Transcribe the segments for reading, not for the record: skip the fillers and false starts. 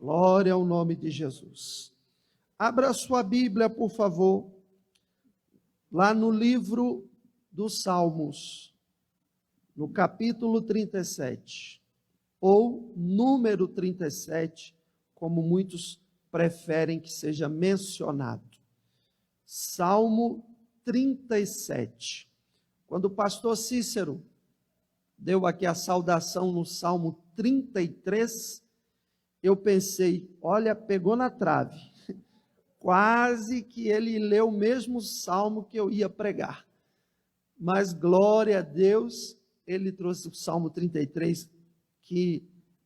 Glória ao nome de Jesus. Abra sua Bíblia, por favor, lá no livro dos Salmos, no capítulo 37, ou número 37, como muitos preferem que seja mencionado. Salmo 37. Quando o pastor Cícero deu aqui a saudação no Salmo 33, eu pensei, olha, pegou na trave. Quase que ele leu o mesmo salmo que eu ia pregar. Mas glória a Deus, ele trouxe o Salmo 33, que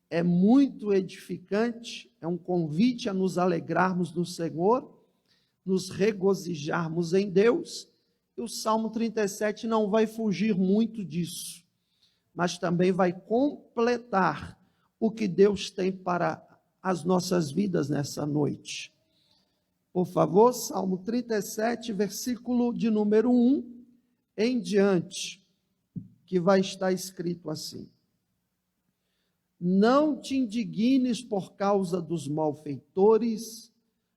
é muito edificante, é um convite a nos alegrarmos no Senhor, nos regozijarmos em Deus. E o Salmo 37 não vai fugir muito disso, mas também vai completar o que Deus tem para as nossas vidas nessa noite. Por favor, Salmo 37, versículo de número 1 em diante, que vai estar escrito assim: Não te indignes por causa dos malfeitores,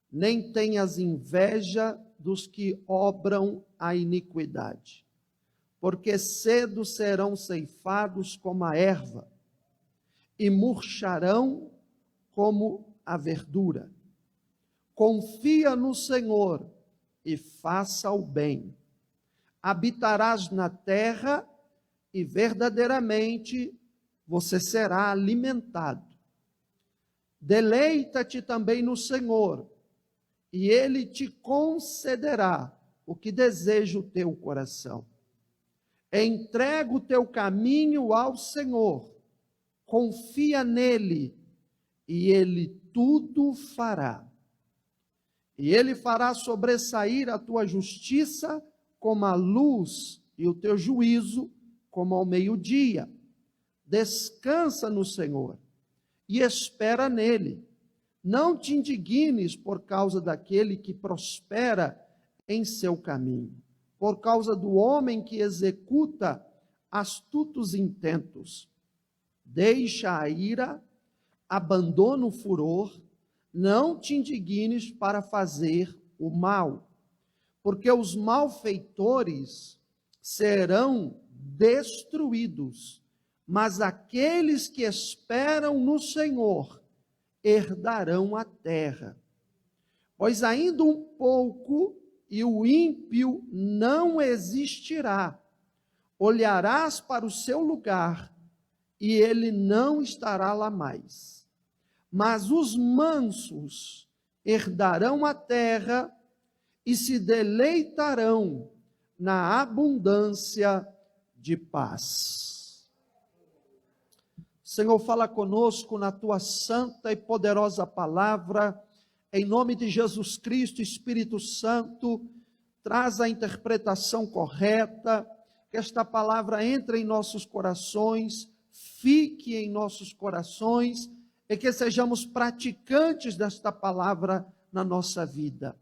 nem tenhas inveja dos que obram a iniquidade, porque cedo serão ceifados como a erva, e murcharão como a verdura. Confia no Senhor e faça o bem. Habitarás na terra e verdadeiramente você será alimentado. Deleita-te também no Senhor, e Ele te concederá o que deseja o teu coração. Entrega o teu caminho ao Senhor, confia nele, e Ele tudo fará. E Ele fará sobressair a tua justiça como a luz, e o teu juízo como ao meio-dia. Descansa no Senhor e espera nele. Não te indignes por causa daquele que prospera em seu caminho, por causa do homem que executa astutos intentos. Deixa a ira, abandona o furor, não te indignes para fazer o mal, porque os malfeitores serão destruídos, mas aqueles que esperam no Senhor herdarão a terra. Pois ainda um pouco e o ímpio não existirá. Olharás para o seu lugar e ele não estará lá mais. Mas os mansos herdarão a terra e se deleitarão na abundância de paz. Senhor, fala conosco na tua santa e poderosa palavra, em nome de Jesus Cristo. Espírito Santo, traz a interpretação correta, que esta palavra entre em nossos corações, fique em nossos corações, e que sejamos praticantes desta palavra na nossa vida.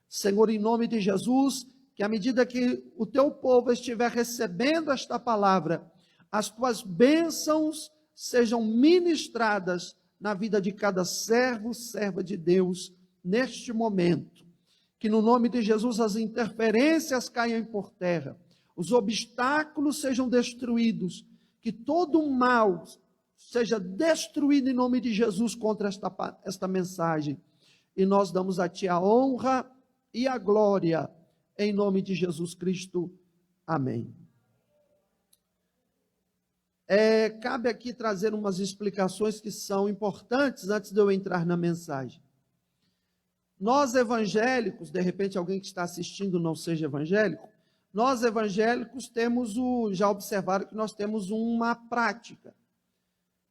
Senhor, em nome de Jesus, que à medida que o teu povo estiver recebendo esta palavra, as tuas bênçãos sejam ministradas na vida de cada servo, serva de Deus, neste momento. Que no nome de Jesus as interferências caiam por terra, os obstáculos sejam destruídos, que todo o mal seja destruído em nome de Jesus contra esta mensagem. E nós damos a ti a honra e a glória, em nome de Jesus Cristo. Amém. Cabe aqui trazer umas explicações que são importantes antes de eu entrar na mensagem. Nós evangélicos, de repente alguém que está assistindo não seja evangélico, nós evangélicos já observaram que nós temos uma prática.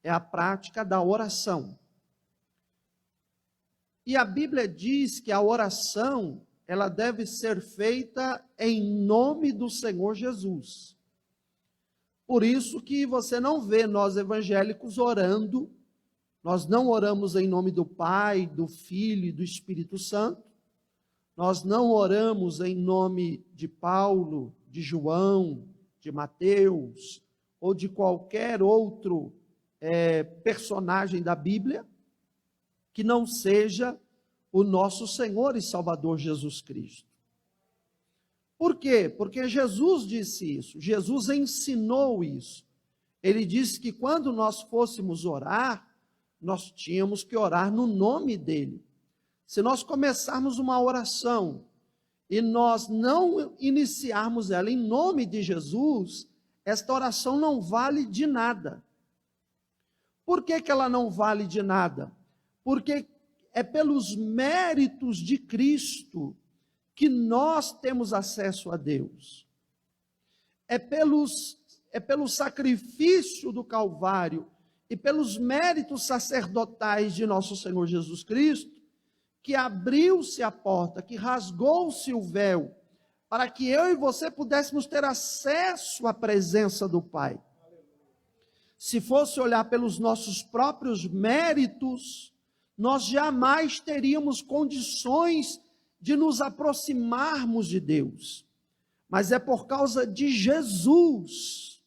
É a prática da oração. E a Bíblia diz que a oração, ela deve ser feita em nome do Senhor Jesus. Por isso que você não vê nós evangélicos orando, nós não oramos em nome do Pai, do Filho e do Espírito Santo, nós não oramos em nome de Paulo, de João, de Mateus, ou de qualquer outro personagem da Bíblia. que não seja o nosso Senhor e Salvador Jesus Cristo. Por quê? Porque Jesus disse isso, Jesus ensinou isso. Ele disse que quando nós fôssemos orar, nós tínhamos que orar no nome dele. Se nós começarmos uma oração e nós não iniciarmos ela em nome de Jesus, esta oração não vale de nada. Por que que ela não vale de nada? Porque é pelos méritos de Cristo que nós temos acesso a Deus. É pelo sacrifício do Calvário e pelos méritos sacerdotais de nosso Senhor Jesus Cristo que abriu-se a porta, que rasgou-se o véu, para que eu e você pudéssemos ter acesso à presença do Pai. Se fosse olhar pelos nossos próprios méritos, nós jamais teríamos condições de nos aproximarmos de Deus. Mas é por causa de Jesus,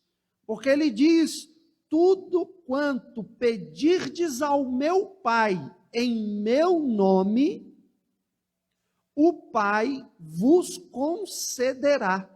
porque ele diz: tudo quanto pedirdes ao meu Pai em meu nome, o Pai vos concederá.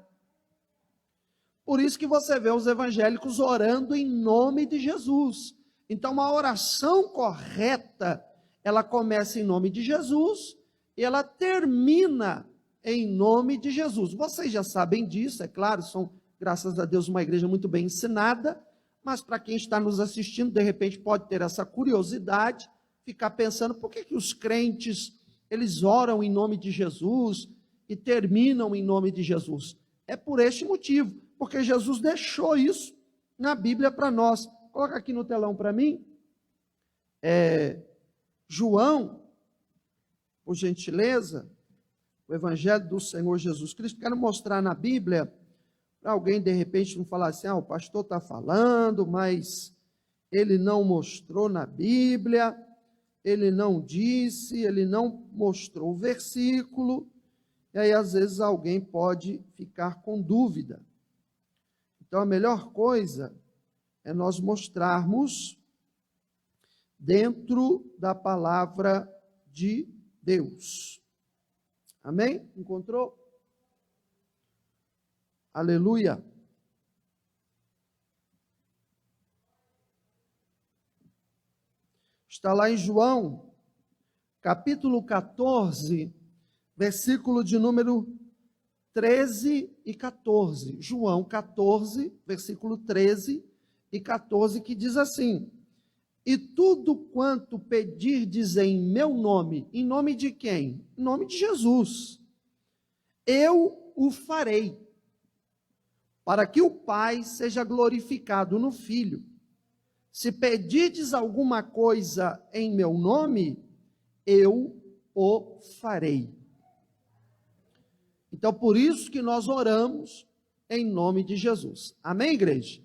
Por isso que você vê os evangélicos orando em nome de Jesus. Então, uma oração correta, ela começa em nome de Jesus e ela termina em nome de Jesus. Vocês já sabem disso, é claro, são, graças a Deus, uma igreja muito bem ensinada, mas para quem está nos assistindo, de repente pode ter essa curiosidade, ficar pensando, por que os crentes, eles oram em nome de Jesus e terminam em nome de Jesus? É por este motivo, porque Jesus deixou isso na Bíblia para nós. Coloca aqui no telão para mim, João, por gentileza, o Evangelho do Senhor Jesus Cristo. Quero mostrar na Bíblia, para alguém de repente não falar assim, o pastor está falando, mas ele não mostrou na Bíblia, ele não disse, ele não mostrou o versículo, e aí às vezes alguém pode ficar com dúvida. Então a melhor coisa é nós mostrarmos dentro da palavra de Deus. Amém? Encontrou? Aleluia. Está lá em João, capítulo 14, versículo de número 13 e 14. João 14, versículo 13 e 14, que diz assim: e tudo quanto pedirdes em meu nome, em nome de quem? Em nome de Jesus, eu o farei, para que o Pai seja glorificado no Filho. Se pedirdes alguma coisa em meu nome, eu o farei. Então, por isso que nós oramos em nome de Jesus. Amém, igreja?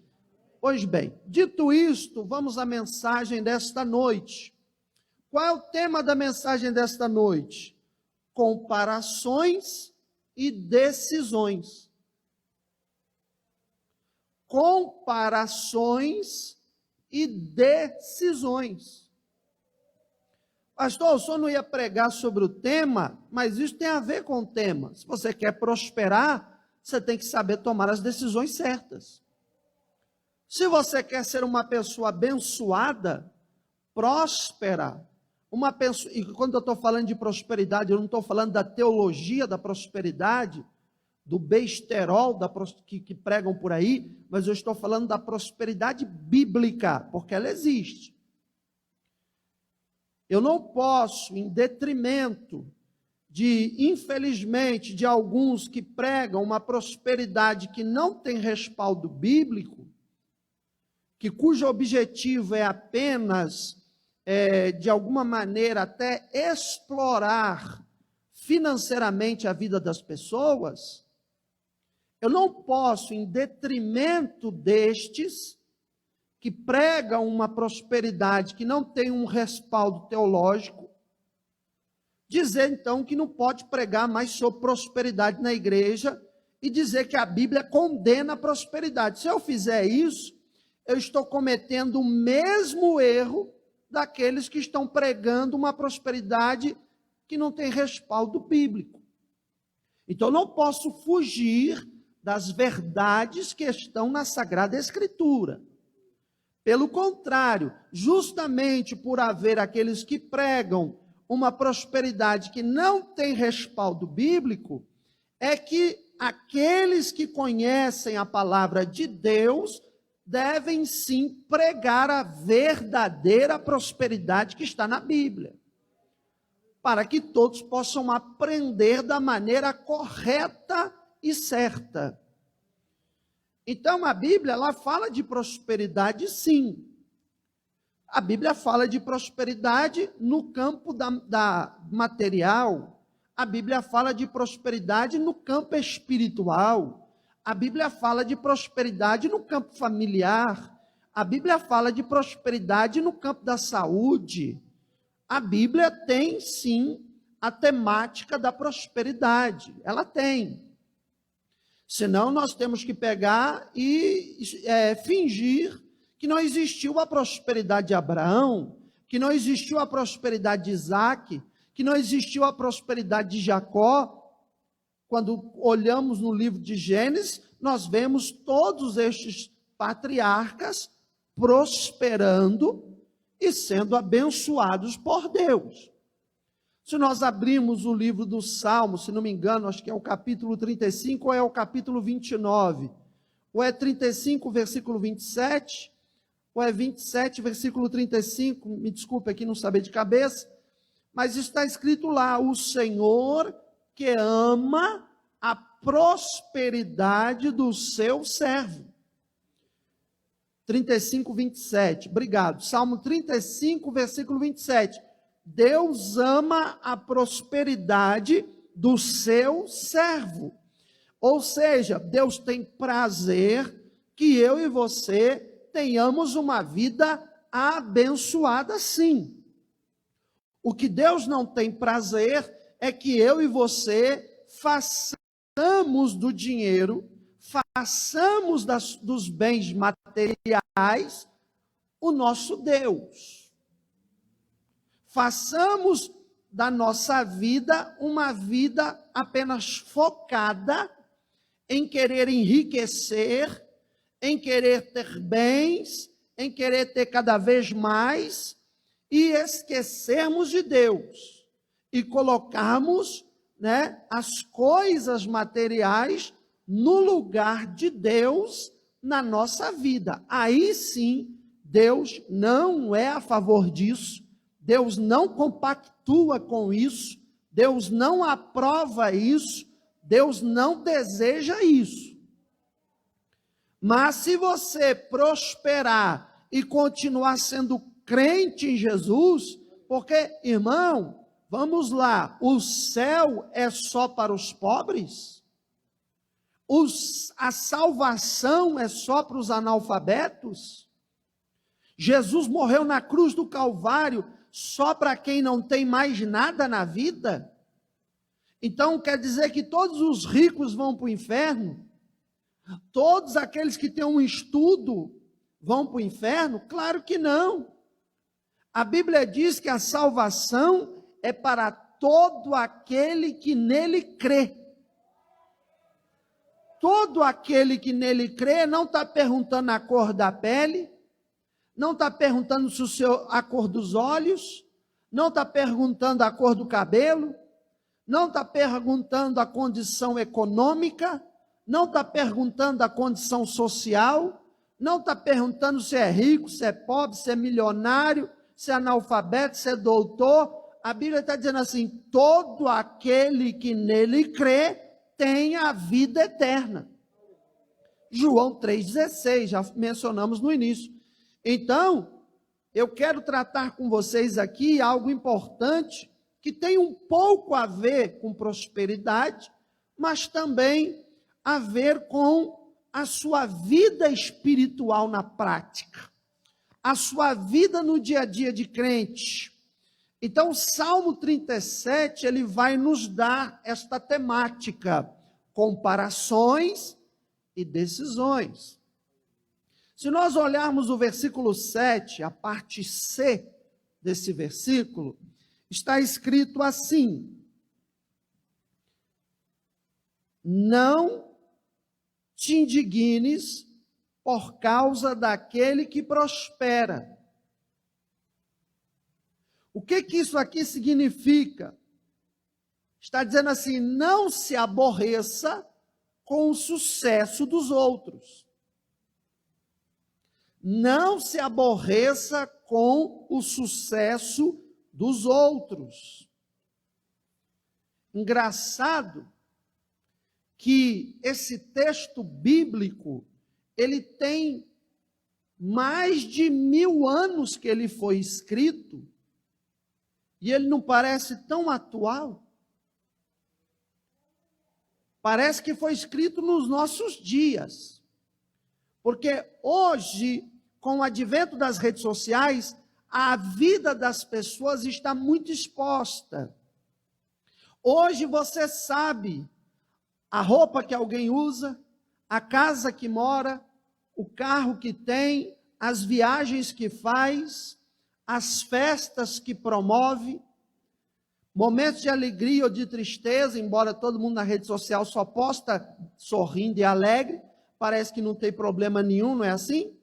Pois bem, dito isto, vamos à mensagem desta noite. Qual é o tema da mensagem desta noite? Comparações e decisões. Comparações e decisões. Pastor, o senhor não ia pregar sobre o tema, mas isso tem a ver com o tema. Se você quer prosperar, você tem que saber tomar as decisões certas. Se você quer ser uma pessoa abençoada, próspera, uma pessoa, e quando eu estou falando de prosperidade, eu não estou falando da teologia da prosperidade, do besterol que pregam por aí, mas eu estou falando da prosperidade bíblica, porque ela existe. Eu não posso, em detrimento infelizmente, de alguns que pregam uma prosperidade que não tem respaldo bíblico, cujo objetivo é apenas, de alguma maneira, até explorar financeiramente a vida das pessoas, eu não posso, em detrimento destes, que pregam uma prosperidade que não tem um respaldo teológico, dizer então que não pode pregar mais sobre prosperidade na igreja e dizer que a Bíblia condena a prosperidade. Se eu fizer isso, eu estou cometendo o mesmo erro daqueles que estão pregando uma prosperidade que não tem respaldo bíblico. Então, não posso fugir das verdades que estão na Sagrada Escritura. Pelo contrário, justamente por haver aqueles que pregam uma prosperidade que não tem respaldo bíblico, é que aqueles que conhecem a palavra de Deus devem sim pregar a verdadeira prosperidade que está na Bíblia, para que todos possam aprender da maneira correta e certa. Então a Bíblia, ela fala de prosperidade sim. A Bíblia fala de prosperidade no campo da material. A Bíblia fala de prosperidade no campo espiritual. A Bíblia fala de prosperidade no campo familiar. A Bíblia fala de prosperidade no campo da saúde. A Bíblia tem, sim, a temática da prosperidade. Ela tem. Senão, nós temos que pegar e fingir que não existiu a prosperidade de Abraão, que não existiu a prosperidade de Isaac, que não existiu a prosperidade de Jacó. Quando olhamos no livro de Gênesis, nós vemos todos estes patriarcas prosperando e sendo abençoados por Deus. Se nós abrimos o livro do Salmo, se não me engano, acho que é o capítulo 35 ou é o capítulo 29, ou é 35, versículo 27, ou é 27, versículo 35, me desculpe aqui não saber de cabeça, mas está escrito lá: o Senhor que ama a prosperidade do seu servo. 35, 27, obrigado. Salmo 35, versículo 27. Deus ama a prosperidade do seu servo. Ou seja, Deus tem prazer que eu e você tenhamos uma vida abençoada sim. O que Deus não tem prazer é que eu e você façamos do dinheiro, façamos dos bens materiais o nosso Deus. Façamos da nossa vida uma vida apenas focada em querer enriquecer, em querer ter bens, em querer ter cada vez mais, e esquecermos de Deus e colocarmos, as coisas materiais no lugar de Deus na nossa vida. Aí sim, Deus não é a favor disso, Deus não compactua com isso, Deus não aprova isso, Deus não deseja isso. Mas se você prosperar e continuar sendo crente em Jesus, porque, irmão, vamos lá, o céu é só para os pobres? A salvação é só para os analfabetos? Jesus morreu na cruz do Calvário só para quem não tem mais nada na vida? Então quer dizer que todos os ricos vão para o inferno? Todos aqueles que têm um estudo vão para o inferno? Claro que não. A Bíblia diz que a salvação é para todo aquele que nele crê. Todo aquele que nele crê não está perguntando a cor da pele, não está perguntando a cor dos olhos, não está perguntando a cor do cabelo, não está perguntando a condição econômica, não está perguntando a condição social, não está perguntando se é rico, se é pobre, se é milionário, se é analfabeto, se é doutor. A Bíblia está dizendo assim: todo aquele que nele crê tem a vida eterna. João 3,16, já mencionamos no início. Então, eu quero tratar com vocês aqui algo importante, que tem um pouco a ver com prosperidade, mas também a ver com a sua vida espiritual na prática, a sua vida no dia a dia de crente. Então, o Salmo 37, ele vai nos dar esta temática: comparações e decisões. Se nós olharmos o versículo 7, a parte C desse versículo, está escrito assim: não te indignes por causa daquele que prospera. O que isso aqui significa? Está dizendo assim: não se aborreça com o sucesso dos outros. Não se aborreça com o sucesso dos outros. Engraçado que esse texto bíblico, ele tem mais de 1000 anos que ele foi escrito, e ele não parece tão atual. Parece que foi escrito nos nossos dias. Porque hoje, com o advento das redes sociais, a vida das pessoas está muito exposta. Hoje você sabe a roupa que alguém usa, a casa que mora, o carro que tem, as viagens que faz, as festas que promove, momentos de alegria ou de tristeza, embora todo mundo na rede social só posta sorrindo e alegre, parece que não tem problema nenhum, não é assim?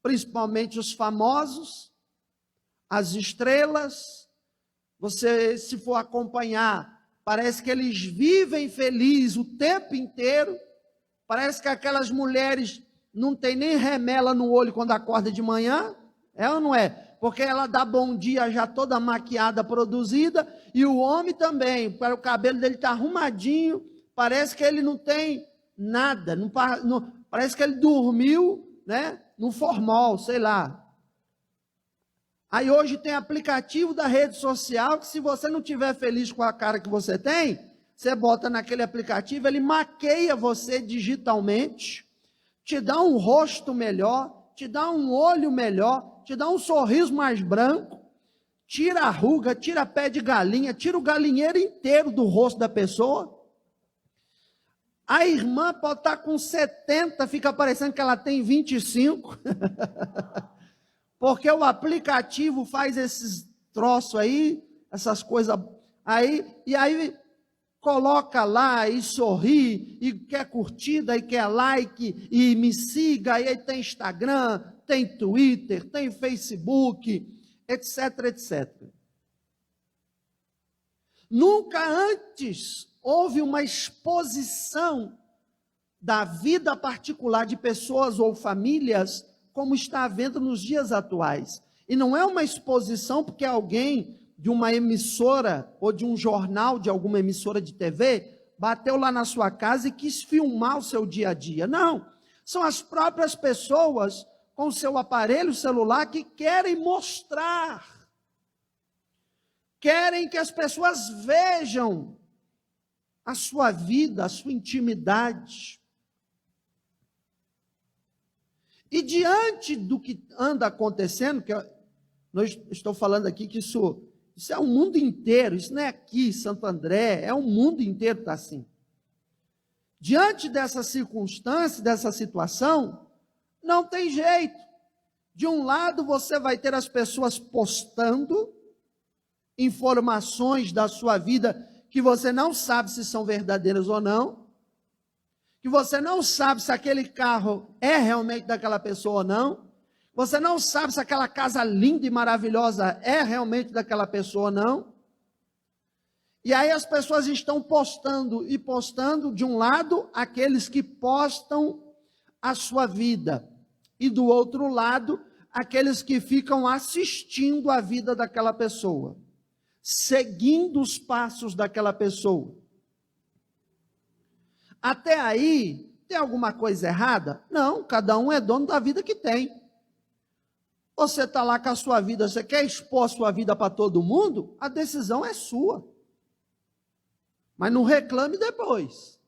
Principalmente os famosos, as estrelas, você, se for acompanhar, parece que eles vivem felizes o tempo inteiro, parece que aquelas mulheres não tem nem remela no olho quando acorda de manhã, é ou não é? Porque ela dá bom dia já toda maquiada, produzida, e o homem também, o cabelo dele está arrumadinho, parece que ele não tem nada, parece que ele dormiu, né, no formol, sei lá. Aí hoje tem aplicativo da rede social que, se você não estiver feliz com a cara que você tem, você bota naquele aplicativo, ele maqueia você digitalmente, te dá um rosto melhor, te dá um olho melhor, te dá um sorriso mais branco, tira a ruga, tira pé de galinha, tira o galinheiro inteiro do rosto da pessoa. A irmã pode estar com 70, fica parecendo que ela tem 25. Porque o aplicativo faz esses troços aí, essas coisas aí, e aí coloca lá e sorri, e quer curtida, e quer like, e me siga, e aí tem Instagram, tem Twitter, tem Facebook, etc, etc. Nunca antes houve uma exposição da vida particular de pessoas ou famílias como está havendo nos dias atuais. E não é uma exposição porque alguém de uma emissora ou de um jornal, de alguma emissora de TV, bateu lá na sua casa e quis filmar o seu dia a dia. Não, são as próprias pessoas com o seu aparelho celular que querem mostrar, querem que as pessoas vejam a sua vida, a sua intimidade. E diante do que anda acontecendo, que eu estou falando aqui que isso é o mundo inteiro, isso não é aqui, Santo André, é o mundo inteiro que está assim. Diante dessa circunstância, dessa situação, não tem jeito. De um lado você vai ter as pessoas postando informações da sua vida que você não sabe se são verdadeiras ou não, que você não sabe se aquele carro é realmente daquela pessoa ou não, você não sabe se aquela casa linda e maravilhosa é realmente daquela pessoa ou não. E aí as pessoas estão postando e postando, de um lado, aqueles que postam a sua vida, e do outro lado, aqueles que ficam assistindo a vida daquela pessoa, seguindo os passos daquela pessoa. Até aí, tem alguma coisa errada? Não, cada um é dono da vida que tem. Você está lá com a sua vida, você quer expor a sua vida para todo mundo? A decisão é sua. Mas não reclame depois.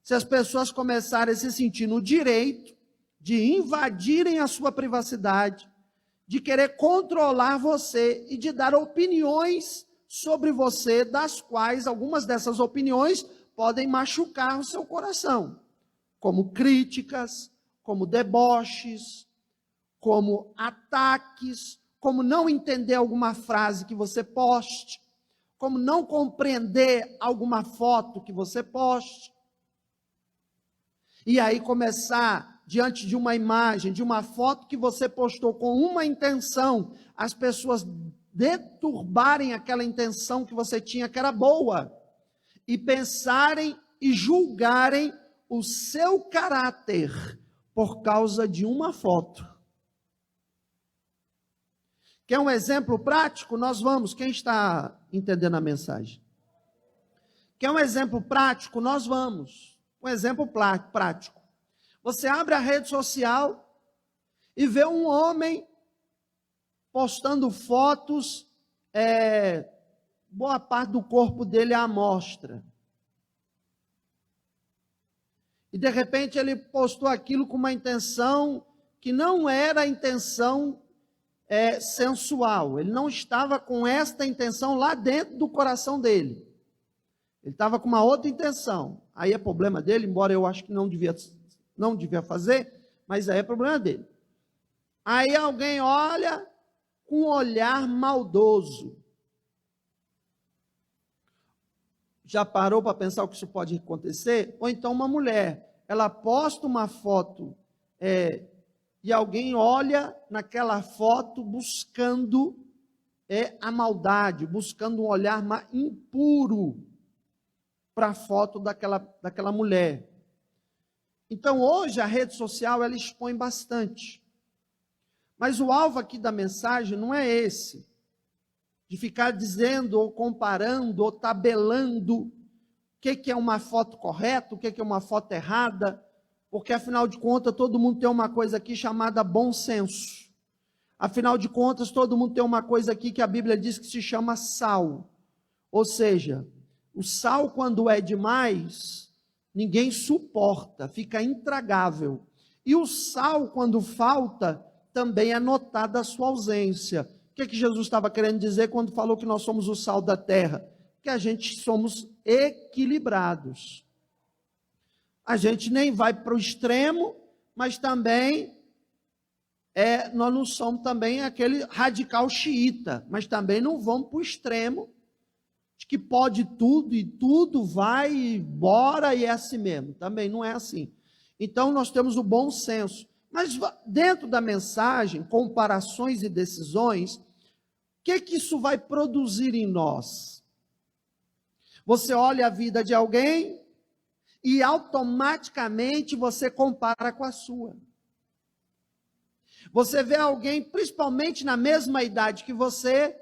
Se as pessoas começarem a se sentir no direito de invadirem a sua privacidade, de querer controlar você e de dar opiniões sobre você, das quais algumas dessas opiniões podem machucar o seu coração, como críticas, como deboches, como ataques, como não entender alguma frase que você poste, como não compreender alguma foto que você poste. E aí começar, diante de uma imagem, de uma foto que você postou com uma intenção, as pessoas deturbarem aquela intenção que você tinha, que era boa, e pensarem e julgarem o seu caráter por causa de uma foto. Quer um exemplo prático? Nós vamos. Quem está entendendo a mensagem? Quer um exemplo prático? Nós vamos. Um exemplo prático. Você abre a rede social e vê um homem postando fotos, boa parte do corpo dele à mostra. E de repente ele postou aquilo com uma intenção que não era a intenção sensual. Ele não estava com esta intenção lá dentro do coração dele. Ele estava com uma outra intenção. Aí é problema dele, embora eu acho que não devia fazer, mas aí é problema dele. Aí alguém olha com um olhar maldoso. Já parou para pensar o que isso pode acontecer? Ou então uma mulher, ela posta uma foto e alguém olha naquela foto buscando a maldade, buscando um olhar impuro para a foto daquela mulher. Então hoje a rede social ela expõe bastante. Mas o alvo aqui da mensagem não é esse, de ficar dizendo ou comparando ou tabelando o que é uma foto correta, o que é uma foto errada, porque afinal de contas todo mundo tem uma coisa aqui chamada bom senso. Afinal de contas todo mundo tem uma coisa aqui que a Bíblia diz que se chama sal. Ou seja, o sal quando é demais, ninguém suporta, fica intragável. E o sal quando falta, também é notada a sua ausência. O que Jesus estava querendo dizer quando falou que nós somos o sal da terra? Que a gente somos equilibrados. A gente nem vai para o extremo, mas também nós não somos também aquele radical xiita, mas também não vamos para o extremo de que pode tudo e tudo vai embora e é assim mesmo. Também não é assim. Então nós temos o bom senso. Mas dentro da mensagem, comparações e decisões, o que isso vai produzir em nós? Você olha a vida de alguém e automaticamente você compara com a sua. Você vê alguém, principalmente na mesma idade que você,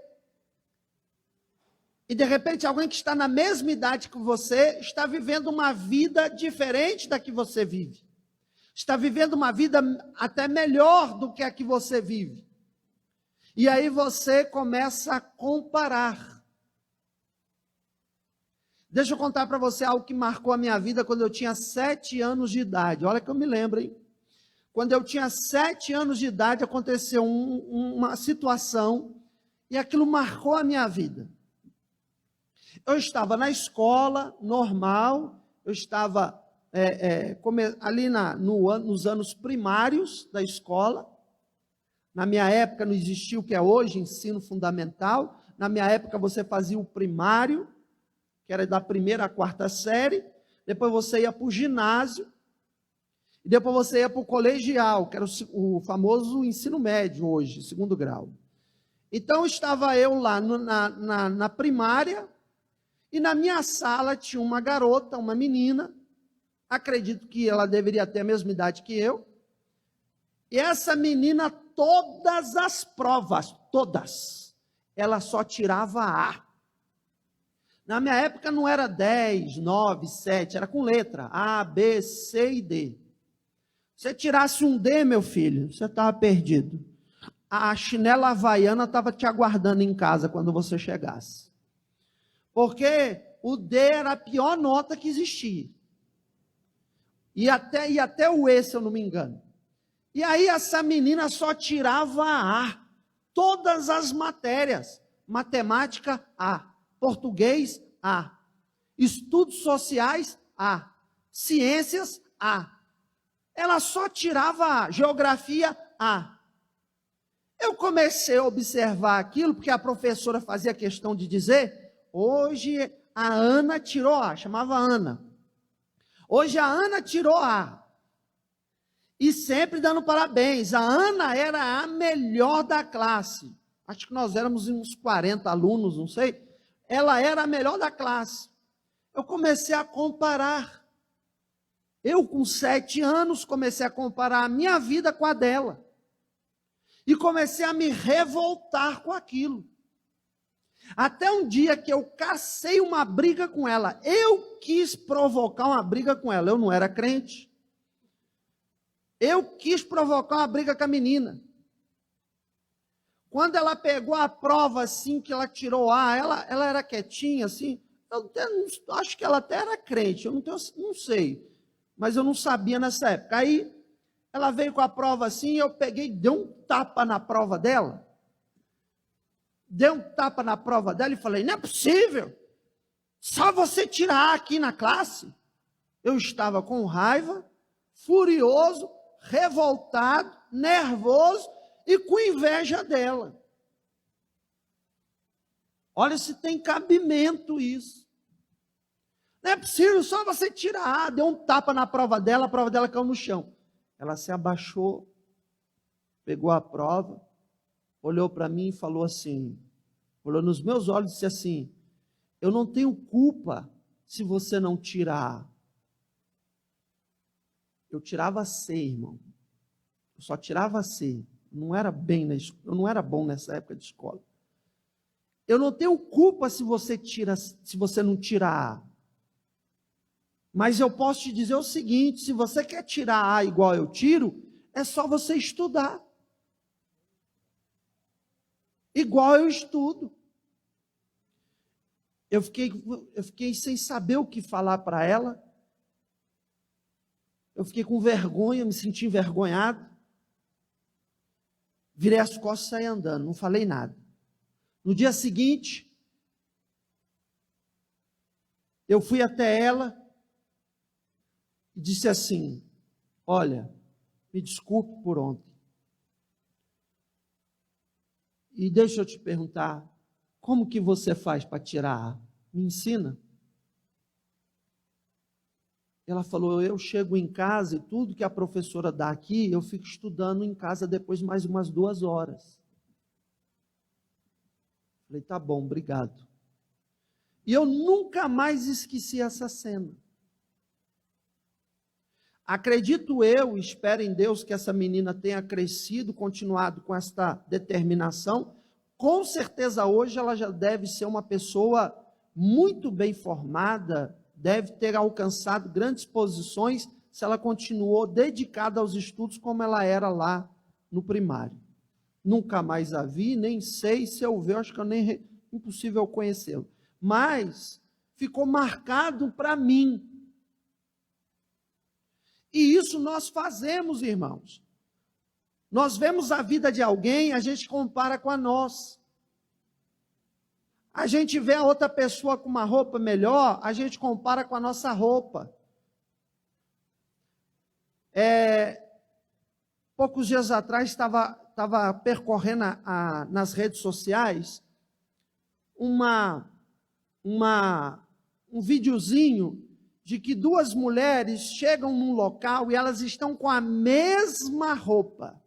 e de repente alguém que está na mesma idade que você, está vivendo uma vida diferente da que você vive. Está vivendo uma vida até melhor do que a que você vive. E aí você começa a comparar. Deixa eu contar para você algo que marcou a minha vida quando eu tinha 7 anos de idade. Olha que eu me lembro, hein? Quando eu tinha 7 anos de idade, aconteceu uma situação e aquilo marcou a minha vida. Eu estava na escola, normal, eu estava ali nos anos primários da escola. Na minha época não existia o que é hoje, ensino fundamental. Na minha época você fazia o primário, que era da 1ª à 4ª série, depois você ia para o ginásio, e depois você ia para o colegial, que era o famoso ensino médio hoje, 2º grau. Então estava eu lá na primária, e na minha sala tinha uma garota, uma menina, acredito que ela deveria ter a mesma idade que eu, e essa menina, todas as provas, todas, ela só tirava A. Na minha época não era 10, 9, 7, era com letra, A, B, C e D. Se você tirasse um D, meu filho, você estava perdido. A chinela havaiana estava te aguardando em casa quando você chegasse. Porque o D era a pior nota que existia. E até o E, se eu não me engano. E aí essa menina só tirava A. Todas as matérias. Matemática, A. Português, A. Estudos sociais, A. Ciências, A. Ela só tirava A. Geografia, A. Eu comecei a observar aquilo, porque a professora fazia questão de dizer, hoje a Ana tirou A, chamava Ana. Hoje a Ana tirou A. E sempre dando parabéns. A Ana era a melhor da classe. Acho que nós éramos uns 40 alunos, não sei. Ela era a melhor da classe. Eu comecei a comparar. Eu, com 7 anos, comecei a comparar a minha vida com a dela. E comecei a me revoltar com aquilo. Até um dia que eu cacei uma briga com ela. Eu quis provocar uma briga com ela. Eu não era crente. Eu quis provocar uma briga com a menina. Quando ela pegou a prova assim, que ela tirou A, ela era quietinha assim. Acho que ela até era crente. Eu não sei. Mas eu não sabia nessa época. Aí ela veio com a prova assim, eu peguei, dei um tapa na prova dela. Dei um tapa na prova dela e falei, não é possível. Só você tira A aqui na classe. Eu estava com raiva, furioso, revoltado, nervoso e com inveja dela. Olha se tem cabimento isso. Não é possível, só você tirar A. Deu um tapa na prova dela, a prova dela caiu no chão. Ela se abaixou, pegou a prova, olhou para mim e falou assim, olhou nos meus olhos e disse assim, eu não tenho culpa se você não tirar. Eu tirava C, irmão. Eu só tirava C. Não era eu não era bom nessa época de escola. Eu não tenho culpa se você não tirar A. Mas eu posso te dizer o seguinte, se você quer tirar A igual eu tiro, é só você estudar. Igual eu estudo. Eu fiquei sem saber o que falar para ela. Eu fiquei com vergonha, me senti envergonhado. Virei as costas e saí andando, não falei nada. No dia seguinte, eu fui até ela e disse assim, olha, me desculpe por ontem. E deixa eu te perguntar, como que você faz para tirar A? Me ensina. Ela falou, eu chego em casa e tudo que a professora dá aqui, eu fico estudando em casa depois mais umas 2 horas. Falei, tá bom, obrigado. E eu nunca mais esqueci essa cena. Acredito eu, espero em Deus que essa menina tenha crescido, continuado com esta determinação. Com certeza hoje ela já deve ser uma pessoa muito bem formada, deve ter alcançado grandes posições se ela continuou dedicada aos estudos como ela era lá no primário. Nunca mais a vi, nem sei se eu ver, acho que impossível conhecê-lo. Mas ficou marcado para mim. E isso nós fazemos, irmãos. Nós vemos a vida de alguém, a gente compara com a nossa. A gente vê a outra pessoa com uma roupa melhor, a gente compara com a nossa roupa. Poucos dias atrás estava percorrendo nas redes sociais um videozinho de que 2 mulheres chegam num local e elas estão com a mesma roupa.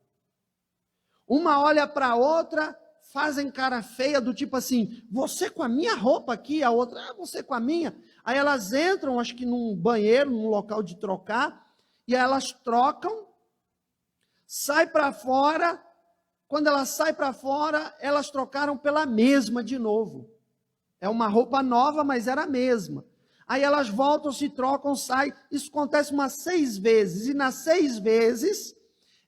Uma olha para a outra, fazem cara feia do tipo assim, você com a minha roupa aqui, a outra, você com a minha. Aí elas entram, acho que num banheiro, num local de trocar, e elas trocam, sai para fora. Quando elas saem para fora, elas trocaram pela mesma de novo. É uma roupa nova, mas era a mesma. Aí elas voltam, se trocam, saem. Isso acontece umas 6 vezes. E nas 6 vezes,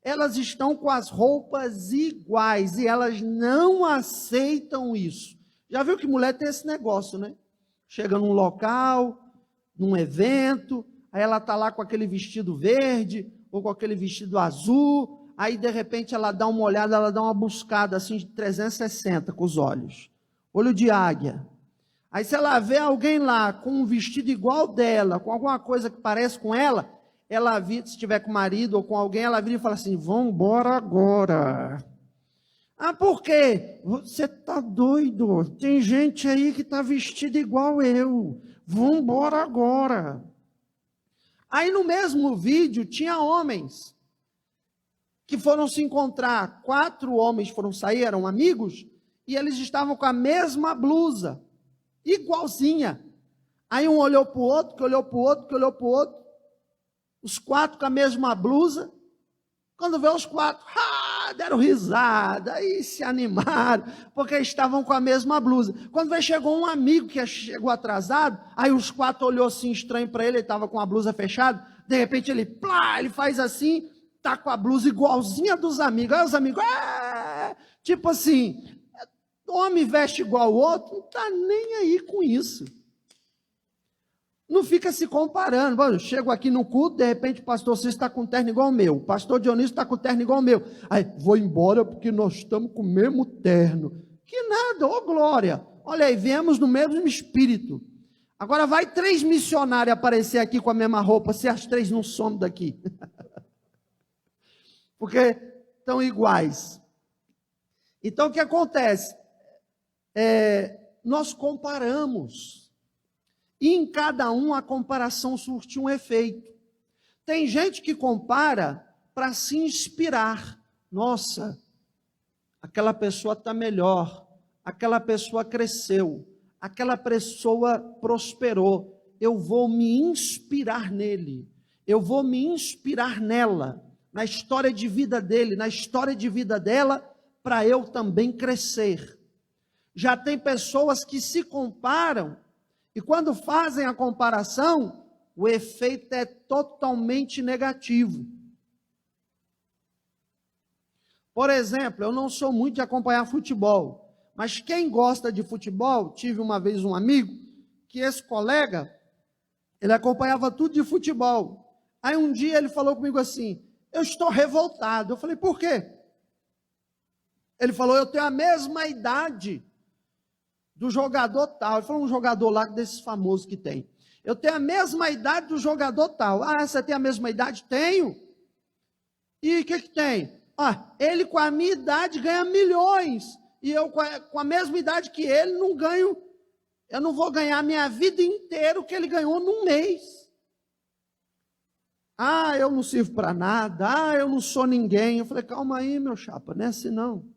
elas estão com as roupas iguais. E elas não aceitam isso. Já viu que mulher tem esse negócio, né? Chega num local, num evento, aí ela está lá com aquele vestido verde, ou com aquele vestido azul. Aí, de repente, ela dá uma olhada, ela dá uma buscada assim de 360 com os olhos. Olho de águia. Aí se ela vê alguém lá com um vestido igual dela, com alguma coisa que parece com ela vira, se estiver com o marido ou com alguém, ela vira e fala assim, vamos embora agora. Ah, por quê? Você está doido? Tem gente aí que está vestida igual eu. Vamos embora agora. Aí no mesmo vídeo tinha homens que foram se encontrar. 4 homens foram sair, eram amigos, e eles estavam com a mesma blusa, igualzinha. Aí um olhou para o outro, que olhou para o outro, que olhou para o outro. Os 4 com a mesma blusa. Quando vê os 4, deram risada e se animaram, porque estavam com a mesma blusa. Quando vê, chegou um amigo que chegou atrasado, aí os 4 olhou assim estranho para ele estava com a blusa fechada, de repente ele faz assim, tá com a blusa igualzinha dos amigos. Aí os amigos, tipo assim, o homem veste igual o outro, não está nem aí com isso. Não fica se comparando. Eu chego aqui no culto, de repente o pastor Cícero está com terno igual o meu, o pastor Dionísio está com terno igual o meu. Aí, vou embora porque nós estamos com o mesmo terno. Que nada, ô glória. Olha aí, viemos no mesmo espírito. Agora vai 3 missionários aparecer aqui com a mesma roupa, se as 3 não somem daqui. Porque estão iguais. Então o que acontece? Nós comparamos. E em cada um a comparação surte um efeito. Tem gente que compara para se inspirar. Nossa, aquela pessoa está melhor, aquela pessoa cresceu, aquela pessoa prosperou. Eu vou me inspirar nele, eu vou me inspirar nela, na história de vida dele, na história de vida dela, para eu também crescer. Já tem pessoas que se comparam, e quando fazem a comparação, o efeito é totalmente negativo. Por exemplo, eu não sou muito de acompanhar futebol, mas quem gosta de futebol, tive uma vez um amigo, que esse colega, ele acompanhava tudo de futebol. Aí um dia ele falou comigo assim, eu estou revoltado. Eu falei, por quê? Ele falou, eu tenho a mesma idade do jogador tal. Ele falou, um jogador lá desses famosos que tem. Eu tenho a mesma idade do jogador tal. Ah, você tem a mesma idade? Tenho. E o que tem? Ele com a minha idade ganha milhões. E eu com a mesma idade que ele não ganho. Eu não vou ganhar a minha vida inteira o que ele ganhou num mês. Eu não sirvo para nada. Eu não sou ninguém. Eu falei, calma aí, meu chapa, não é assim não.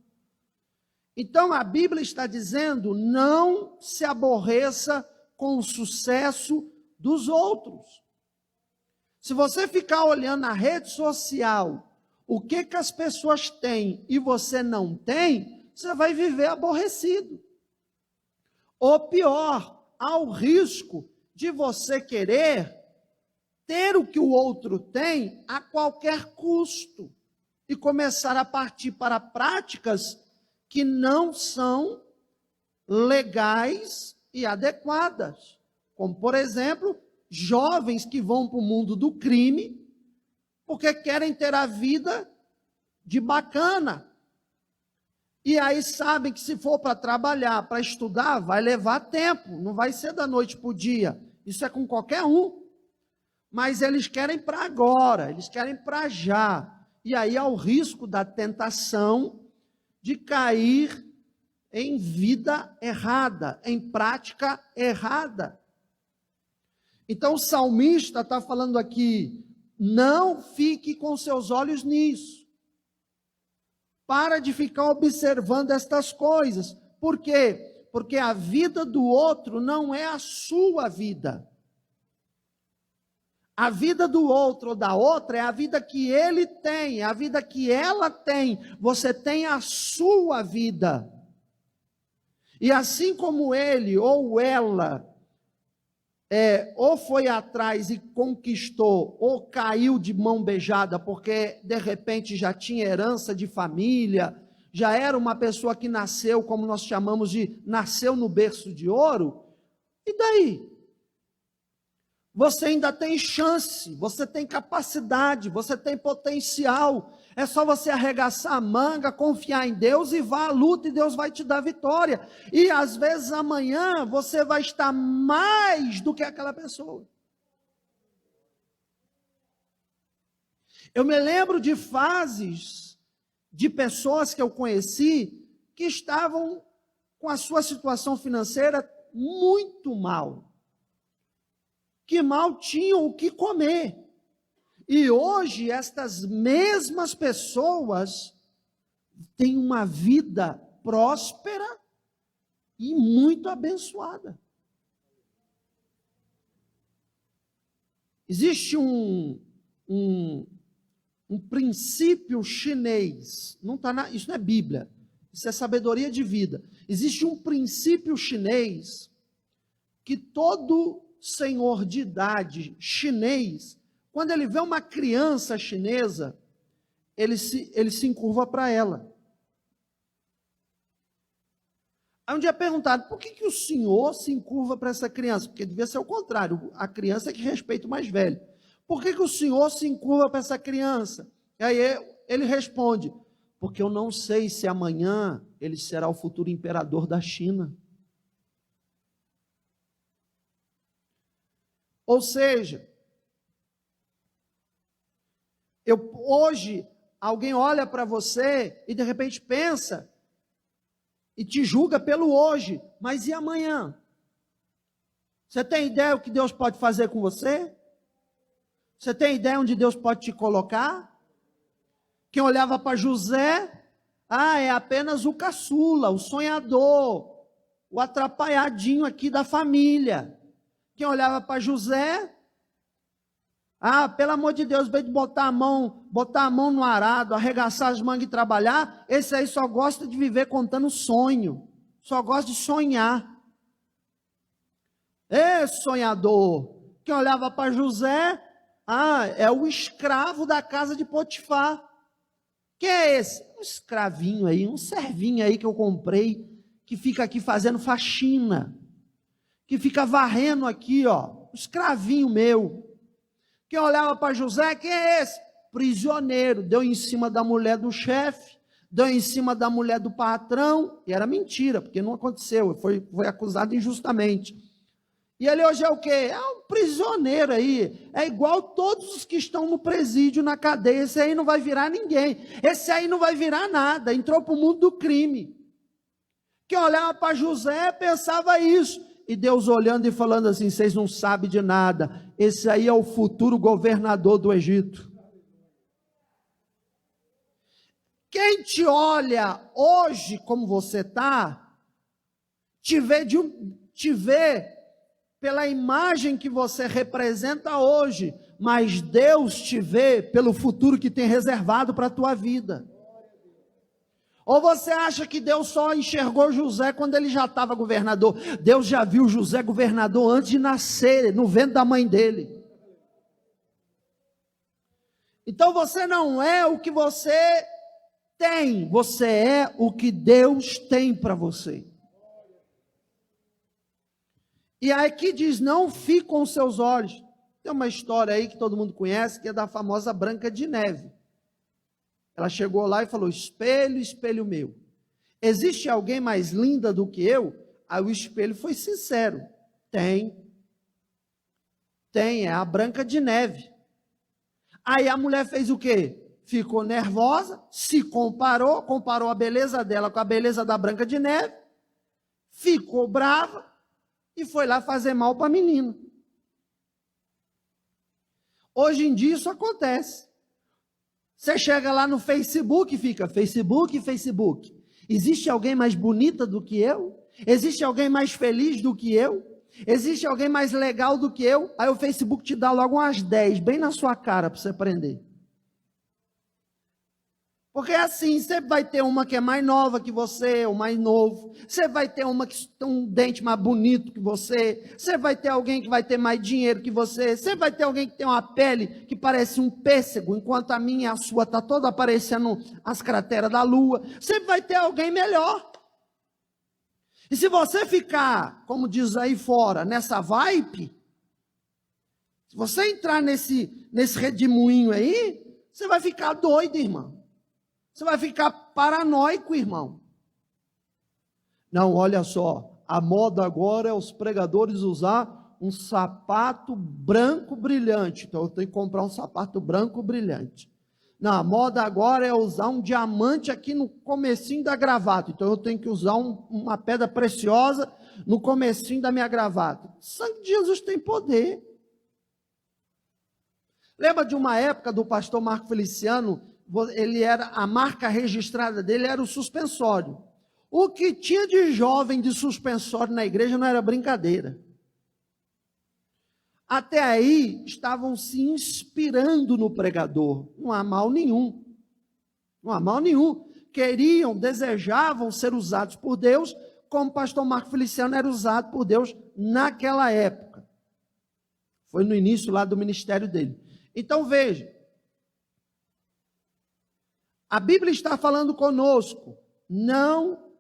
Então a Bíblia está dizendo, não se aborreça com o sucesso dos outros. Se você ficar olhando na rede social, o que as pessoas têm e você não tem, você vai viver aborrecido. Ou pior, há o risco de você querer ter o que o outro tem a qualquer custo e começar a partir para práticas que não são legais e adequadas. Como, por exemplo, jovens que vão para o mundo do crime porque querem ter a vida de bacana. E aí sabem que se for para trabalhar, para estudar, vai levar tempo, não vai ser da noite para o dia. Isso é com qualquer um. Mas eles querem para agora, eles querem para já. E aí há o risco da tentação de cair em vida errada, em prática errada. Então o salmista está falando aqui, não fique com seus olhos nisso. Para de ficar observando estas coisas. Por quê? Porque a vida do outro não é a sua vida. A vida do outro ou da outra é a vida que ele tem, é a vida que ela tem. Você tem a sua vida. E assim como ele ou ela ou foi atrás e conquistou, ou caiu de mão beijada, porque de repente já tinha herança de família, já era uma pessoa que nasceu, como nós chamamos de, nasceu no berço de ouro, e daí? Você ainda tem chance, você tem capacidade, você tem potencial. É só você arregaçar a manga, confiar em Deus e vá à luta e Deus vai te dar vitória. E às vezes amanhã você vai estar mais do que aquela pessoa. Eu me lembro de fases de pessoas que eu conheci que estavam com a sua situação financeira muito mal, que mal tinham o que comer. E hoje estas mesmas pessoas têm uma vida próspera e muito abençoada. Existe um princípio chinês, isso não é Bíblia, isso é sabedoria de vida. Existe um princípio chinês que todo senhor de idade chinês, quando ele vê uma criança chinesa, ele se encurva para ela. Aí um dia perguntaram, por que o senhor se encurva para essa criança? Porque devia ser o contrário, a criança é que respeita o mais velho. Por que o senhor se encurva para essa criança? E aí ele responde, porque eu não sei se amanhã ele será o futuro imperador da China. Ou seja, hoje alguém olha para você e de repente pensa e te julga pelo hoje, mas e amanhã? Você tem ideia do que Deus pode fazer com você? Você tem ideia onde Deus pode te colocar? Quem olhava para José, é apenas o caçula, o sonhador, o atrapalhadinho aqui da família. Quem olhava para José, pelo amor de Deus, veio de botar a mão no arado, arregaçar as mangas e trabalhar, esse aí só gosta de viver contando sonho, só gosta de sonhar. Sonhador. Quem olhava para José, é o escravo da casa de Potifar. Quem é esse? Um escravinho aí, um servinho aí que eu comprei, que fica aqui fazendo faxina, que fica varrendo aqui, um escravinho meu. Quem olhava para José, quem é esse? Prisioneiro, deu em cima da mulher do chefe, deu em cima da mulher do patrão, e era mentira, porque não aconteceu, foi acusado injustamente. E ele hoje é o quê? É um prisioneiro aí, é igual todos os que estão no presídio, na cadeia, esse aí não vai virar ninguém, esse aí não vai virar nada, entrou para o mundo do crime. Quem olhava para José pensava isso, e Deus olhando e falando assim, vocês não sabem de nada, esse aí é o futuro governador do Egito. Quem te olha hoje como você está, te vê pela imagem que você representa hoje, mas Deus te vê pelo futuro que tem reservado para a tua vida. Ou você acha que Deus só enxergou José quando ele já estava governador? Deus já viu José governador antes de nascer, no ventre da mãe dele. Então você não é o que você tem, você é o que Deus tem para você. E aqui diz, não fique com os seus olhos. Tem uma história aí que todo mundo conhece, que é da famosa Branca de Neve. Ela chegou lá e falou, espelho, espelho meu, existe alguém mais linda do que eu? Aí o espelho foi sincero, tem, é a Branca de Neve. Aí a mulher fez o quê? Ficou nervosa, se comparou a beleza dela com a beleza da Branca de Neve, ficou brava, e foi lá fazer mal para a menina. Hoje em dia isso acontece. Você chega lá no Facebook e fica, Facebook. Existe alguém mais bonita do que eu? Existe alguém mais feliz do que eu? Existe alguém mais legal do que eu? Aí o Facebook te dá logo umas 10, bem na sua cara para você aprender. Porque assim, você vai ter uma que é mais nova que você, ou mais novo. Você vai ter uma que tem um dente mais bonito que você. Você vai ter alguém que vai ter mais dinheiro que você. Você vai ter alguém que tem uma pele que parece um pêssego, enquanto a minha e a sua está toda aparecendo as crateras da lua. Você vai ter alguém melhor. E se você ficar, como diz aí fora, nessa vibe, se você entrar nesse redemoinho aí, você vai ficar doido, irmão. Você vai ficar paranoico, irmão. Não, olha só, a moda agora é os pregadores usar um sapato branco brilhante. Então eu tenho que comprar um sapato branco brilhante. Não, a moda agora é usar um diamante aqui no comecinho da gravata. Então eu tenho que usar uma pedra preciosa no comecinho da minha gravata. O sangue de Jesus tem poder. Lembra de uma época do pastor Marco Feliciano? Ele era, a marca registrada dele era o suspensório. O que tinha de jovem de suspensório na igreja não era brincadeira. Até aí estavam se inspirando no pregador. Não há mal nenhum. Não há mal nenhum. Queriam, desejavam ser usados por Deus, como o pastor Marco Feliciano era usado por Deus naquela época. Foi no início lá do ministério dele. Então veja, a Bíblia está falando conosco, não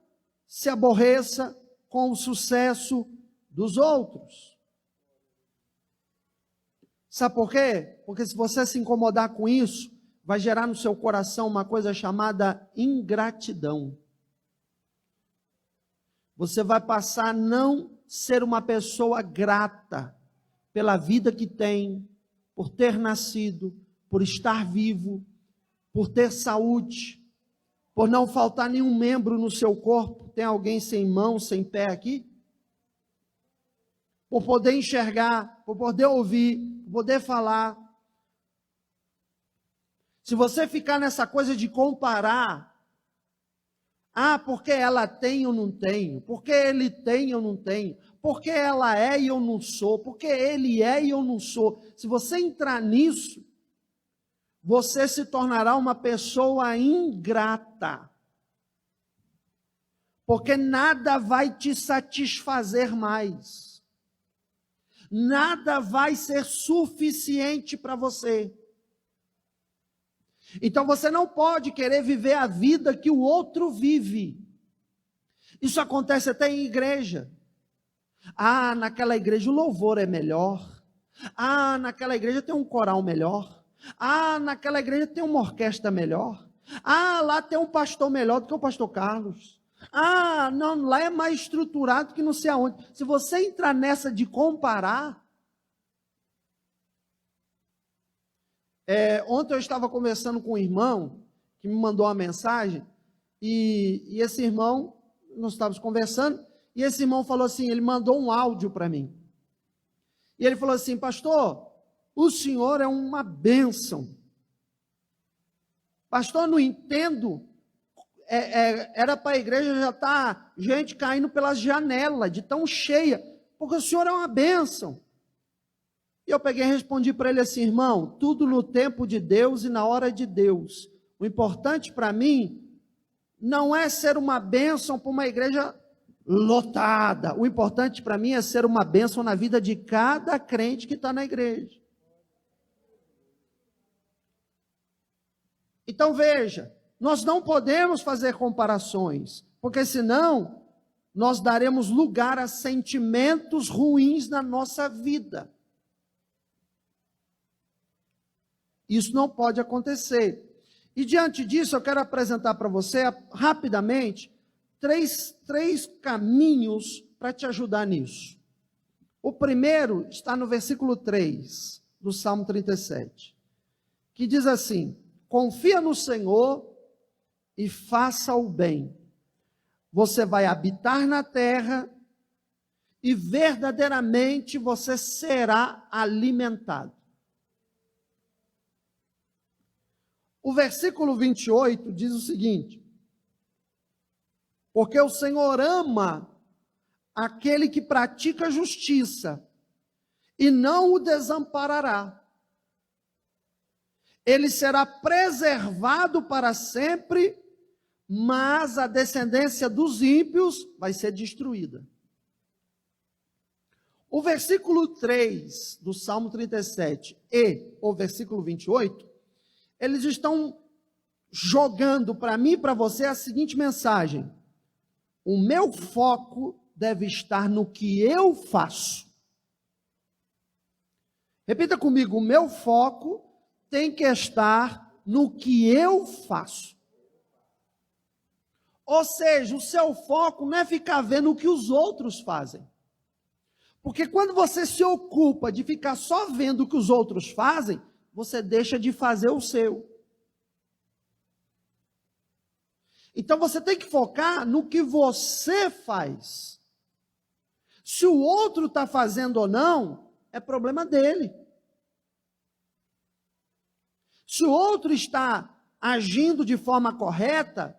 se aborreça com o sucesso dos outros. Sabe por quê? Porque se você se incomodar com isso, vai gerar no seu coração uma coisa chamada ingratidão. Você vai passar a não ser uma pessoa grata pela vida que tem, por ter nascido, por estar vivo, por ter saúde, por não faltar nenhum membro no seu corpo. Tem alguém sem mão, sem pé aqui? Por poder enxergar, por poder ouvir, por poder falar. Se você ficar nessa coisa de comparar, porque ela tem ou não tenho, porque ele tem ou não tenho, porque ela é e eu não sou, porque ele é e eu não sou. Se você entrar nisso, você se tornará uma pessoa ingrata. Porque nada vai te satisfazer mais. Nada vai ser suficiente para você. Então você não pode querer viver a vida que o outro vive. Isso acontece até em igreja. Naquela igreja o louvor é melhor. Naquela igreja tem um coral melhor. Naquela igreja tem uma orquestra melhor. Lá tem um pastor melhor do que o pastor Carlos. Não, lá é mais estruturado que não sei aonde. Se você entrar nessa de comparar... ontem eu estava conversando com um irmão que me mandou uma mensagem e esse irmão, nós estávamos conversando, e esse irmão falou assim, ele mandou um áudio para mim. E ele falou assim, pastor, o senhor é uma bênção. Pastor, não entendo, era para a igreja já estar gente caindo pelas janelas, de tão cheia, porque o senhor é uma bênção. E eu peguei e respondi para ele assim, irmão, tudo no tempo de Deus e na hora de Deus. O importante para mim não é ser uma bênção para uma igreja lotada. O importante para mim é ser uma bênção na vida de cada crente que está na igreja. Então veja, nós não podemos fazer comparações, porque senão nós daremos lugar a sentimentos ruins na nossa vida. Isso não pode acontecer. E diante disso, eu quero apresentar para você, rapidamente, três caminhos para te ajudar nisso. O primeiro está no versículo 3 do Salmo 37, que diz assim, confia no Senhor e faça o bem. Você vai habitar na terra e verdadeiramente você será alimentado. O versículo 28 diz o seguinte, porque o Senhor ama aquele que pratica justiça e não o desamparará. Ele será preservado para sempre, mas a descendência dos ímpios vai ser destruída. O versículo 3 do Salmo 37 e o versículo 28, eles estão jogando para mim e para você a seguinte mensagem: o meu foco deve estar no que eu faço. Repita comigo, o meu foco tem que estar no que eu faço. Ou seja, o seu foco não é ficar vendo o que os outros fazem. Porque quando você se ocupa de ficar só vendo o que os outros fazem, você deixa de fazer o seu. Então você tem que focar no que você faz. Se o outro está fazendo ou não, é problema dele. Se o outro está agindo de forma correta,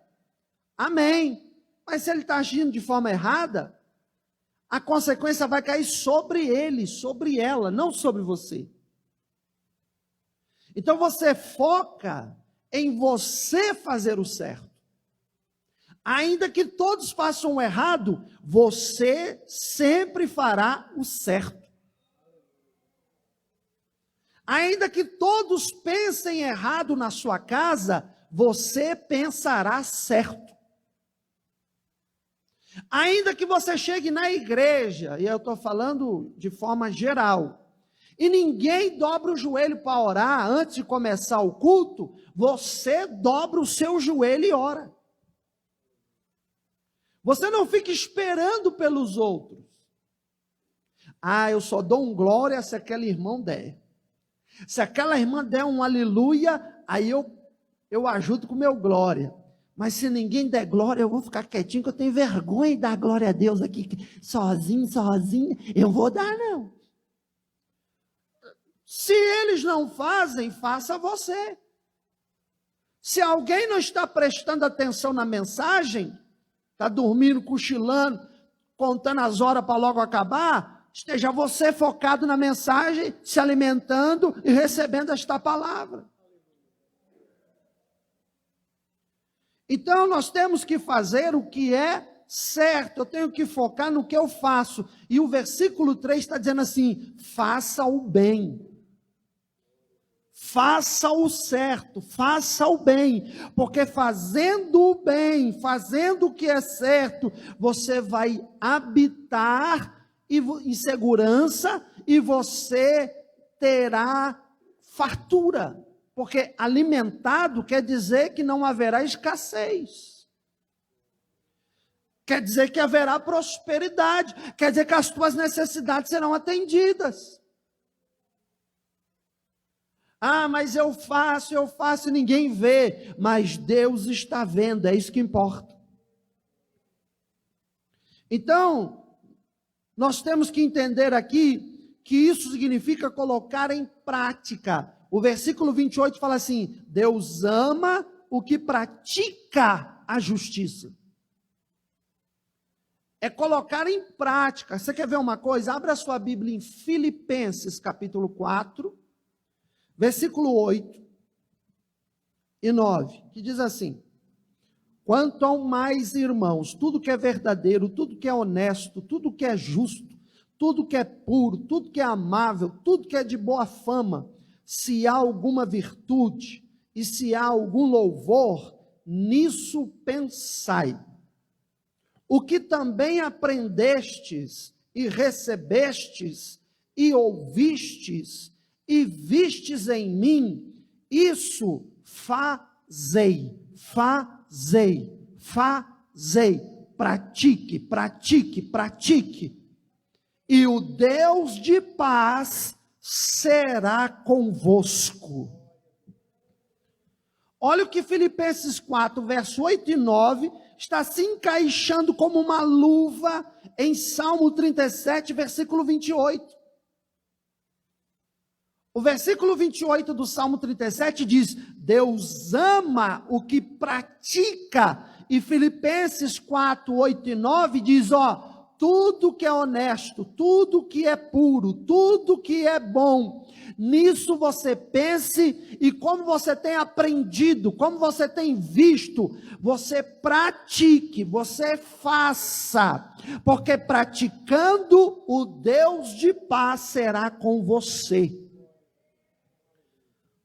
amém. Mas se ele está agindo de forma errada, a consequência vai cair sobre ele, sobre ela, não sobre você. Então você foca em você fazer o certo. Ainda que todos façam o errado, você sempre fará o certo. Ainda que todos pensem errado na sua casa, você pensará certo. Ainda que você chegue na igreja, e eu estou falando de forma geral, e ninguém dobra o joelho para orar antes de começar o culto, você dobra o seu joelho e ora. Você não fica esperando pelos outros. Ah, eu só dou um glória se aquele irmão der. Se aquela irmã der um aleluia, aí eu ajudo com o meu glória. Mas se ninguém der glória, eu vou ficar quietinho, que eu tenho vergonha de dar glória a Deus aqui, sozinho, eu vou dar não. Se eles não fazem, faça você. Se alguém não está prestando atenção na mensagem, está dormindo, cochilando, contando as horas para logo acabar, esteja você focado na mensagem, se alimentando e recebendo esta palavra. Então nós temos que fazer o que é certo, eu tenho que focar no que eu faço. E o versículo 3 está dizendo assim: faça o bem. Faça o certo, faça o bem, porque fazendo o bem, fazendo o que é certo, você vai habitar em segurança e você terá fartura, porque alimentado quer dizer que não haverá escassez, quer dizer que haverá prosperidade, quer dizer que as tuas necessidades serão atendidas. Ah, mas eu faço e ninguém vê, mas Deus está vendo, é isso que importa. Então, nós temos que entender aqui que isso significa colocar em prática. O versículo 28 fala assim: Deus ama o que pratica a justiça. É colocar em prática. Você quer ver uma coisa? Abra a sua Bíblia em Filipenses capítulo 4. Versículo 8 e 9, que diz assim: quanto ao mais, irmãos, tudo que é verdadeiro, tudo que é honesto, tudo que é justo, tudo que é puro, tudo que é amável, tudo que é de boa fama, se há alguma virtude e se há algum louvor, nisso pensai. O que também aprendestes e recebestes e ouvistes e vistes em mim, isso fazei, pratique, e o Deus de paz será convosco. Olha o que Filipenses 4, verso 8 e 9, está se encaixando como uma luva em Salmo 37, versículo 28. O versículo 28 do Salmo 37 diz: Deus ama o que pratica. E Filipenses 4, 8 e 9 diz: tudo que é honesto, tudo que é puro, tudo que é bom, nisso você pense, e como você tem aprendido, como você tem visto, você pratique, você faça, porque praticando, o Deus de paz será com você.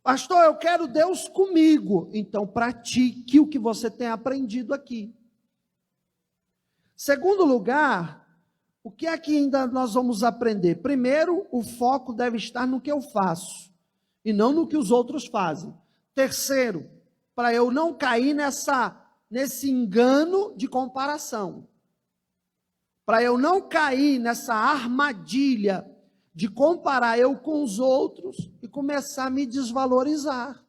Pastor, eu quero Deus comigo. Então pratique o que você tem aprendido aqui. Segundo lugar, o que é que ainda nós vamos aprender? Primeiro, o foco deve estar no que eu faço e não no que os outros fazem. Terceiro, para eu não cair nesse engano de comparação. Para eu não cair nessa armadilha de comparar eu com os outros e começar a me desvalorizar.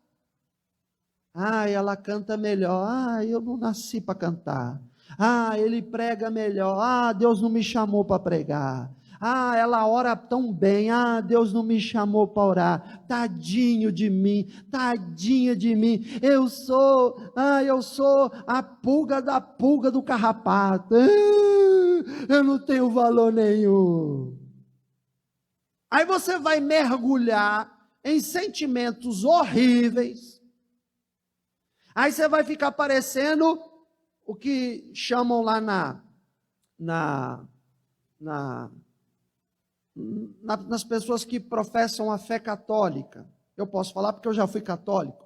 Ah, ela canta melhor. Ah, eu não nasci para cantar. Ah, ele prega melhor. Ah, Deus não me chamou para pregar. Ah, ela ora tão bem. Ah, Deus não me chamou para orar. Tadinho de mim, tadinha de mim. Eu sou a pulga da pulga do carrapato. Eu não tenho valor nenhum. Aí você vai mergulhar em sentimentos horríveis. Aí você vai ficar parecendo o que chamam lá nas pessoas que professam a fé católica. Eu posso falar porque eu já fui católico.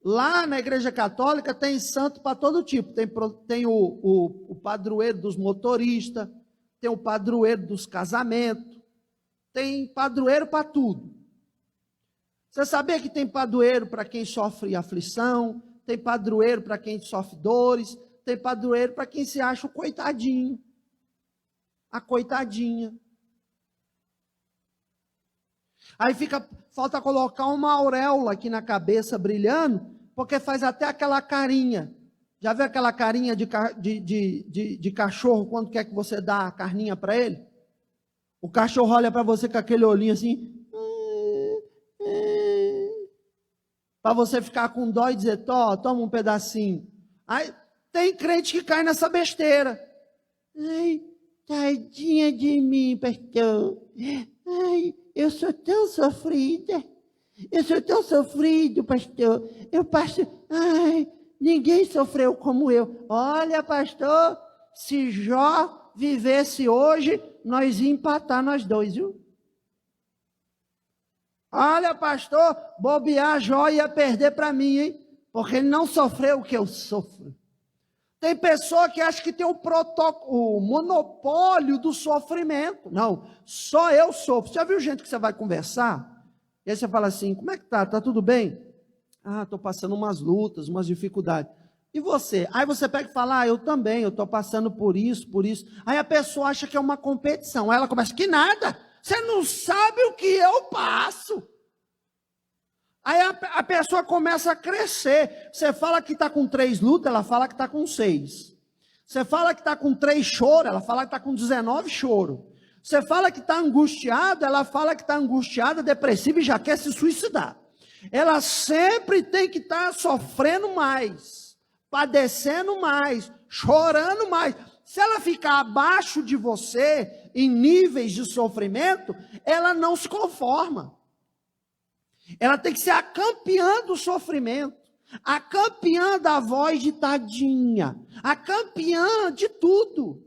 Lá na igreja católica tem santo para todo tipo. Tem o padroeiro dos motoristas, tem o padroeiro dos casamentos, tem padroeiro para tudo. Você sabia que tem padroeiro para quem sofre aflição, tem padroeiro para quem sofre dores, tem padroeiro para quem se acha o coitadinho, a coitadinha. Aí falta colocar uma auréola aqui na cabeça brilhando, porque faz até aquela carinha. Já viu aquela carinha de cachorro quando quer que você dá a carninha para ele? O cachorro olha para você com aquele olhinho assim, para você ficar com dó e dizer, toma um pedacinho. Aí tem crente que cai nessa besteira. Ai, tadinha de mim, pastor. Ai, eu sou tão sofrida. Eu sou tão sofrido, pastor. Eu passo, ai, ninguém sofreu como eu. Olha, pastor, se Jó vivesse hoje, nós ia empatar nós dois, viu? Olha, pastor, bobear, Jó ia perder para mim, hein? Porque ele não sofreu o que eu sofro. Tem pessoa que acha que tem o monopólio do sofrimento. Não, só eu sofro. Você já viu gente que você vai conversar? E aí você fala assim, como é que tá? Tá tudo bem? Ah, estou passando umas lutas, umas dificuldades. E você? Aí você pega e fala, eu também, eu estou passando por isso, por isso. Aí a pessoa acha que é uma competição. Aí ela começa, que nada, você não sabe o que eu passo. Aí a pessoa começa a crescer. Você fala que está com 3 lutas, ela fala que está com 6. Você fala que está com 3 choros, ela fala que está com 19 choros. Você fala que está angustiada, ela fala que está angustiada, depressiva e já quer se suicidar. Ela sempre tem que estar sofrendo mais, padecendo mais, chorando mais. Se ela ficar abaixo de você, em níveis de sofrimento, ela não se conforma. Ela tem que ser a campeã do sofrimento, a campeã da voz de tadinha, a campeã de tudo.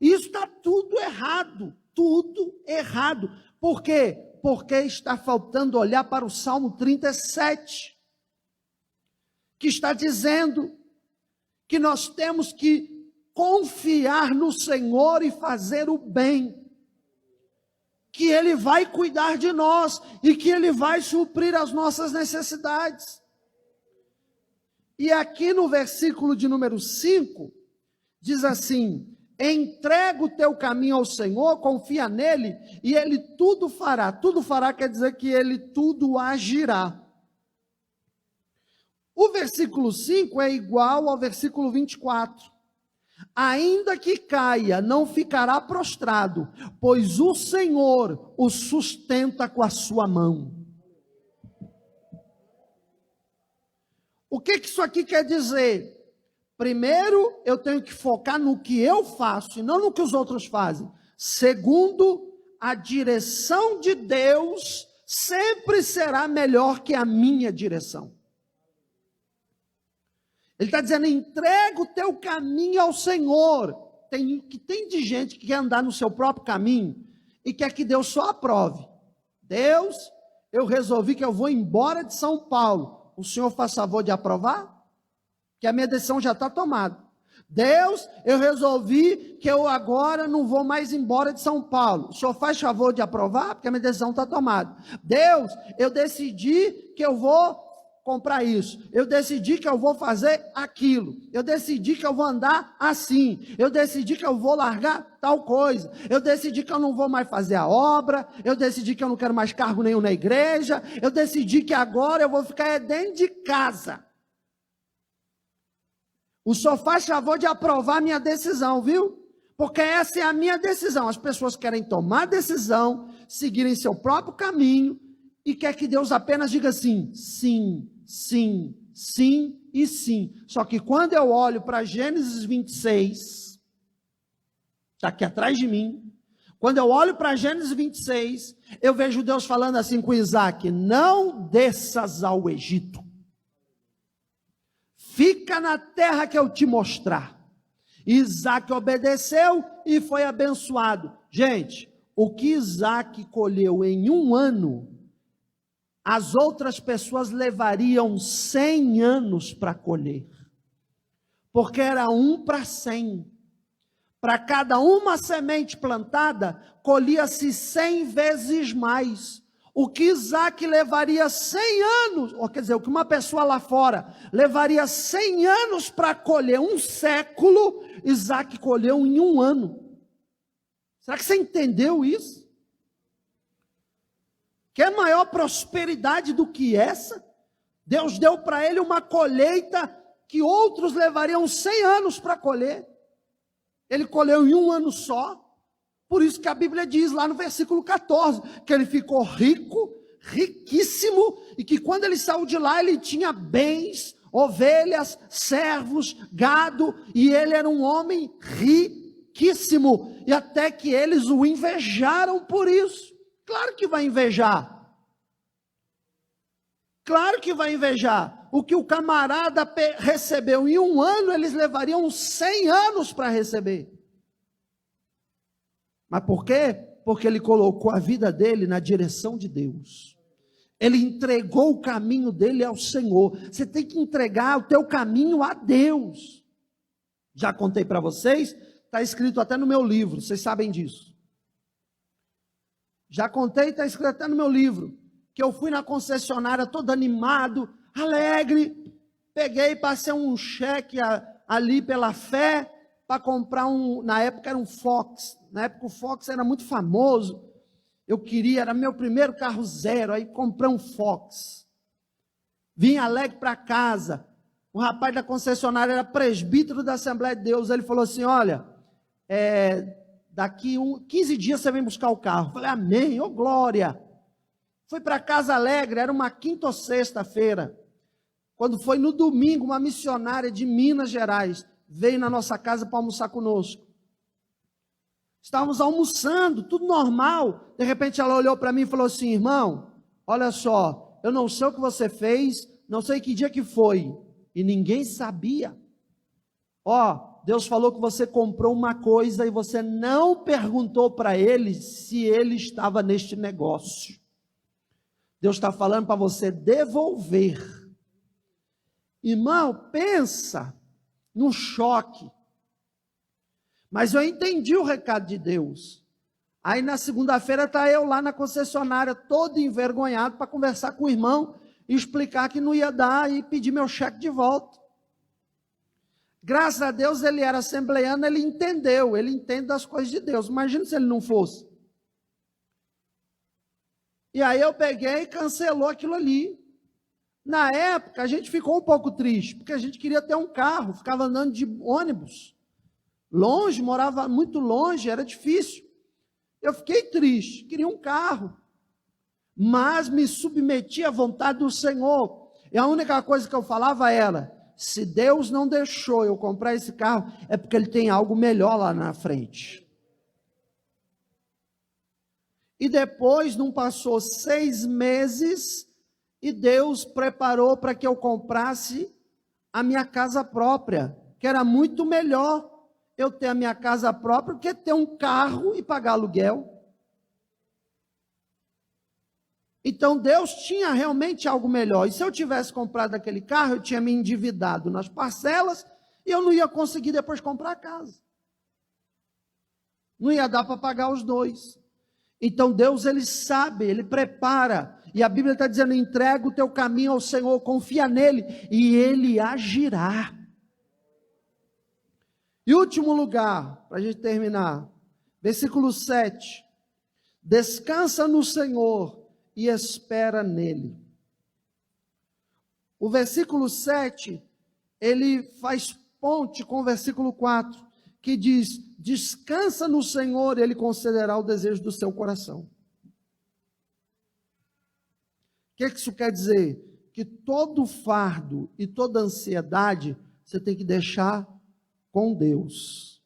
Isso está tudo errado, tudo errado. Por quê? Porque está faltando olhar para o Salmo 37, que está dizendo que nós temos que confiar no Senhor e fazer o bem, que Ele vai cuidar de nós e que Ele vai suprir as nossas necessidades. E aqui no versículo de número 5, diz assim, entrega o teu caminho ao Senhor, confia nele e Ele tudo fará. Tudo fará quer dizer que Ele tudo agirá. O versículo 5 é igual ao versículo 24. Ainda que caia, não ficará prostrado, pois o Senhor o sustenta com a sua mão. O que isso aqui quer dizer? Primeiro, eu tenho que focar no que eu faço e não no que os outros fazem. Segundo, a direção de Deus sempre será melhor que a minha direção. Ele está dizendo, entrega o teu caminho ao Senhor. Tem de gente que quer andar no seu próprio caminho e quer que Deus só aprove. Deus, eu resolvi que eu vou embora de São Paulo. O Senhor faz favor de aprovar? Que a minha decisão já está tomada. Deus, eu resolvi que eu agora não vou mais embora de São Paulo. O Senhor faz favor de aprovar? Porque a minha decisão está tomada. Deus, eu decidi que eu vou comprar isso, eu decidi que eu vou fazer aquilo, eu decidi que eu vou andar assim, eu decidi que eu vou largar tal coisa, eu decidi que eu não vou mais fazer a obra, eu decidi que eu não quero mais cargo nenhum na igreja, eu decidi que agora eu vou ficar dentro de casa. O senhor faz favor de aprovar a minha decisão, viu? Porque essa é a minha decisão. As pessoas querem tomar decisão, seguirem seu próprio caminho, e quer que Deus apenas diga assim, sim, sim, sim e sim. Só que quando eu olho para Gênesis 26, está aqui atrás de mim, quando eu olho para Gênesis 26, eu vejo Deus falando assim com Isaac, não desças ao Egito, fica na terra que eu te mostrar. Isaac obedeceu e foi abençoado. Gente, o que Isaac colheu em um ano, as outras pessoas levariam 100 anos para colher, porque era 1 para 100, para cada uma semente plantada, colhia-se 100 vezes mais, o que Isaac levaria 100 anos, ou quer dizer, o que uma pessoa lá fora levaria 100 anos para colher, um século, Isaac colheu em um ano. Será que você entendeu isso? Quer maior prosperidade do que essa? Deus deu para ele uma colheita que outros levariam 100 anos para colher. Ele colheu em um ano só. Por isso que a Bíblia diz lá no versículo 14, que ele ficou rico, riquíssimo, e que quando ele saiu de lá, ele tinha bens, ovelhas, servos, gado, e ele era um homem riquíssimo, e até que eles o invejaram por isso. Claro que vai invejar. Claro que vai invejar. O que o camarada recebeu em um ano, eles levariam 100 anos para receber. Mas por quê? Porque ele colocou a vida dele na direção de Deus. Ele entregou o caminho dele ao Senhor. Você tem que entregar o teu caminho a Deus. Já contei para vocês, está escrito até no meu livro, vocês sabem disso. Já contei, está escrito até no meu livro, que eu fui na concessionária todo animado, alegre, peguei, passei um cheque ali pela fé, para comprar na época era um Fox, na época o Fox era muito famoso, eu queria, era meu primeiro carro zero, aí comprei um Fox, vim alegre para casa, o rapaz da concessionária era presbítero da Assembleia de Deus, ele falou assim, olha, daqui 15 dias você vem buscar o carro. Eu falei, amém, ô glória. Fui para casa alegre, era uma quinta ou sexta-feira. Quando foi no domingo, uma missionária de Minas Gerais veio na nossa casa para almoçar conosco. Estávamos almoçando, tudo normal. De repente ela olhou para mim e falou assim, irmão, olha só, eu não sei o que você fez, não sei que dia que foi. E ninguém sabia. Deus falou que você comprou uma coisa e você não perguntou para ele se ele estava neste negócio. Deus está falando para você devolver. Irmão, pensa no choque. Mas eu entendi o recado de Deus. Aí na segunda-feira está eu lá na concessionária, todo envergonhado, para conversar com o irmão e explicar que não ia dar e pedir meu cheque de volta. Graças a Deus ele era assembleiano, ele entendeu, ele entende das coisas de Deus. Imagina se ele não fosse. E aí eu peguei e cancelou aquilo ali. Na época a gente ficou um pouco triste, porque a gente queria ter um carro, ficava andando de ônibus. Longe, morava muito longe, era difícil. Eu fiquei triste, queria um carro. Mas me submeti à vontade do Senhor. E a única coisa que eu falava era, se Deus não deixou eu comprar esse carro, é porque Ele tem algo melhor lá na frente. E depois, não passou 6 meses, e Deus preparou para que eu comprasse a minha casa própria, que era muito melhor eu ter a minha casa própria do que ter um carro e pagar aluguel. Então Deus tinha realmente algo melhor, e se eu tivesse comprado aquele carro, eu tinha me endividado nas parcelas, e eu não ia conseguir depois comprar a casa. Não ia dar para pagar os dois. Então Deus, Ele sabe, Ele prepara, E a Bíblia está dizendo: entrega o teu caminho ao Senhor, confia nele, e ele agirá. E último lugar, para a gente terminar, versículo 7. Descansa no Senhor e espera nele. O versículo 7, ele faz ponte com o versículo 4, que diz: descansa no Senhor e ele concederá o desejo do seu coração. O que isso quer dizer? Que todo fardo e toda ansiedade você tem que deixar com Deus.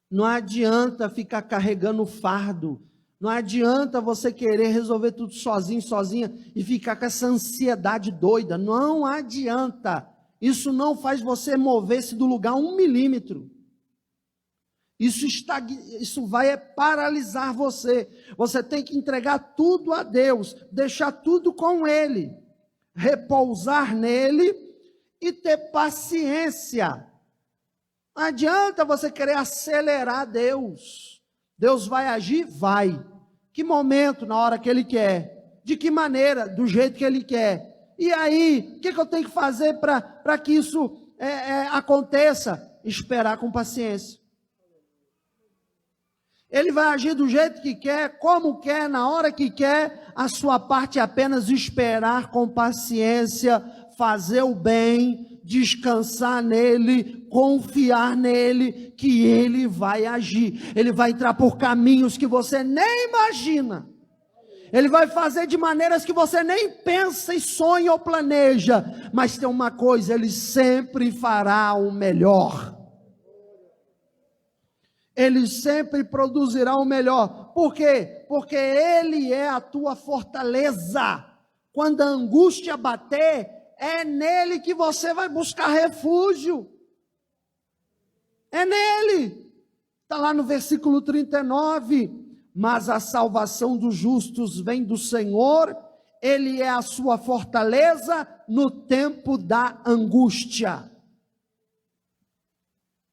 Não adianta ficar carregando fardo. Não adianta você querer resolver tudo sozinho, sozinha, e ficar com essa ansiedade doida. Não adianta. Isso não faz você mover-se do lugar 1 milímetro. Isso vai paralisar você. Você tem que entregar tudo a Deus, deixar tudo com Ele, repousar nele e ter paciência. Não adianta você querer acelerar Deus. Deus vai agir? Vai. Que momento? Na hora que Ele quer. De que maneira? Do jeito que Ele quer. E aí, o que eu tenho que fazer para que isso aconteça? Esperar com paciência. Ele vai agir do jeito que quer, como quer, na hora que quer. A sua parte é apenas esperar com paciência, fazer o bem, descansar nele, confiar nele, que ele vai agir. Ele vai entrar por caminhos que você nem imagina. Ele vai fazer de maneiras que você nem pensa e sonha ou planeja. Mas tem uma coisa: ele sempre fará o melhor. Ele sempre produzirá o melhor. Por quê? Porque ele é a tua fortaleza. Quando a angústia bater, é nele que você vai buscar refúgio. É nele. Está lá no versículo 39. Mas a salvação dos justos vem do Senhor. Ele é a sua fortaleza no tempo da angústia.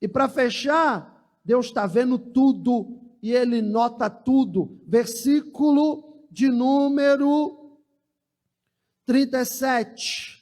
E para fechar, Deus está vendo tudo e Ele nota tudo. Versículo de número 37.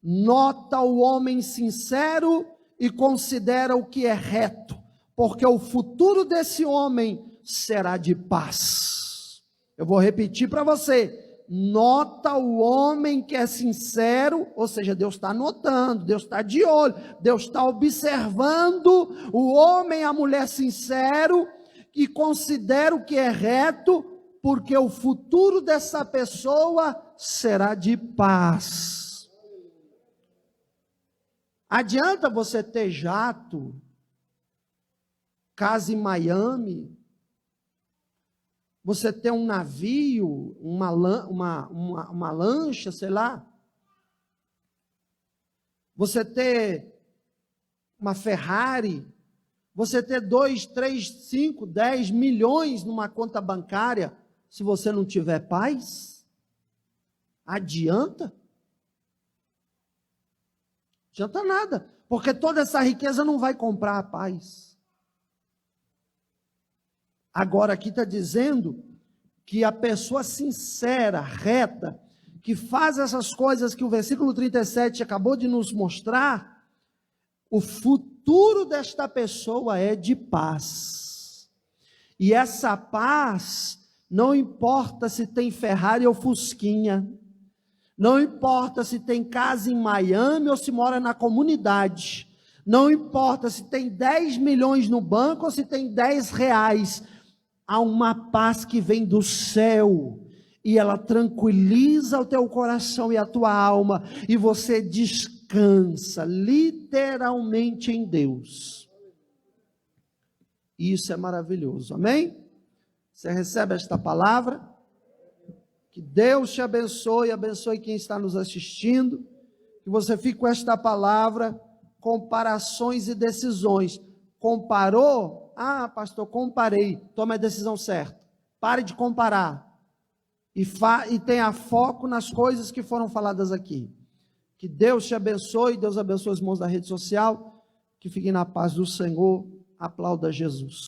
Nota o homem sincero e considera o que é reto, porque o futuro desse homem será de paz. Eu vou repetir para você. Nota o homem que é sincero, ou seja, Deus está notando, Deus está de olho, Deus está observando o homem e a mulher sincero, e considera o que é reto, porque o futuro dessa pessoa será de paz. Adianta você ter jato, casa em Miami, você ter um navio, uma lancha, sei lá. Você ter uma Ferrari. Você ter 2, 3, 5, 10 milhões numa conta bancária, se você não tiver paz? Adianta? Adianta nada, porque toda essa riqueza não vai comprar a paz. Agora aqui está dizendo que a pessoa sincera, reta, que faz essas coisas que o versículo 37 acabou de nos mostrar, o futuro desta pessoa é de paz. E essa paz, não importa se tem Ferrari ou Fusquinha, não importa se tem casa em Miami ou se mora na comunidade, não importa se tem 10 milhões no banco ou se tem 10 reais, há uma paz que vem do céu, e ela tranquiliza o teu coração e a tua alma, e você descansa literalmente em Deus. Isso é maravilhoso, amém? Você recebe esta palavra? Que Deus te abençoe, abençoe quem está nos assistindo, que você fique com esta palavra, comparações e decisões. Comparou? Ah, pastor, comparei. Tome a decisão certa. Pare de comparar. E tenha foco nas coisas que foram faladas aqui. Que Deus te abençoe. Deus abençoe os irmãos da rede social. Que fiquem na paz do Senhor. Aplauda Jesus.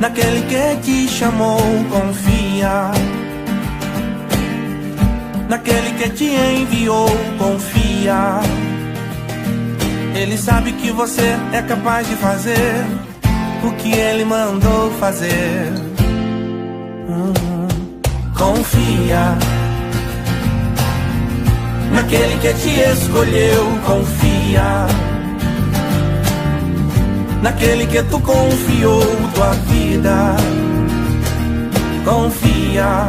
naquele que te chamou, confia. Naquele que te enviou, confia. Ele sabe que você é capaz de fazer o que ele mandou fazer. Confia. Naquele que te escolheu, confia. Naquele que tu confiou tua vida, confia.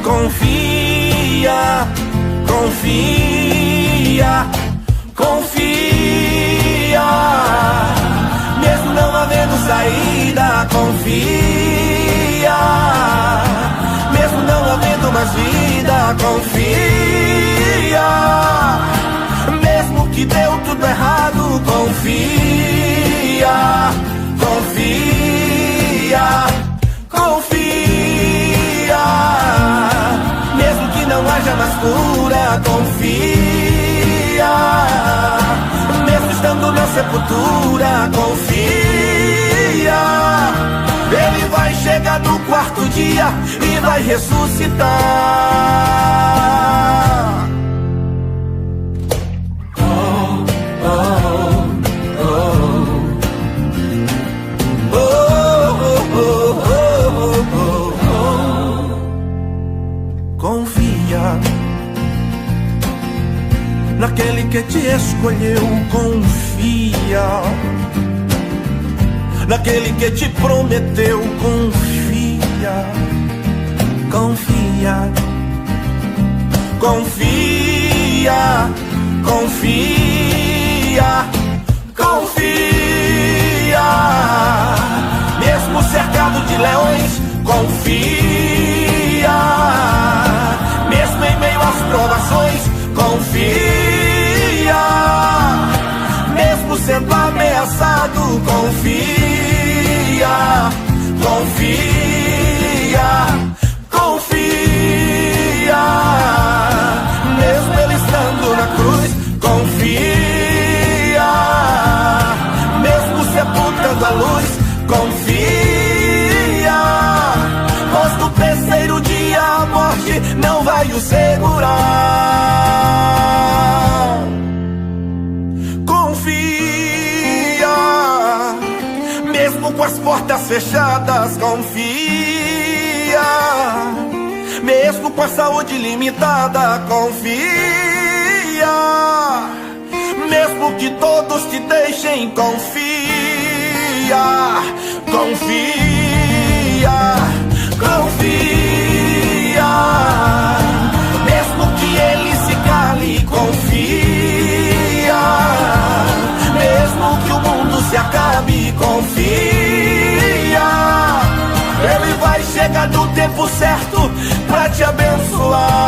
Confia, confia, confia. Mesmo não havendo saída, confia. Mesmo não havendo mais vida, confia. Mesmo que deu tudo errado, confia. Confia, confia. Mesmo que não haja mais cura, confia. Mesmo estando na sepultura, confia. Ele vai chegar no quarto dia e vai ressuscitar. Oh, oh, oh. Oh, oh, oh, oh, oh. Confia naquele que te escolheu, confia. Naquele que te prometeu, confia. Confia. Confia. Confia. Confia. Mesmo cercado de leões, confia. Mesmo em meio às provações, confia. Mesmo sendo ameaçado, confia. Confia. Confia. Mesmo ele estando na cruz, confia. Mesmo sepultando a luz, confia. Pois no terceiro dia a morte não vai o segurar. Confia. Mesmo com as portas fechadas, confia. Mesmo com a saúde limitada, confia. Mesmo que todos te deixem, confia. Confia. Confia. Mesmo que ele se cale, confia. Mesmo que o mundo se acabe, confia. Ele vai chegar no tempo certo pra te abençoar.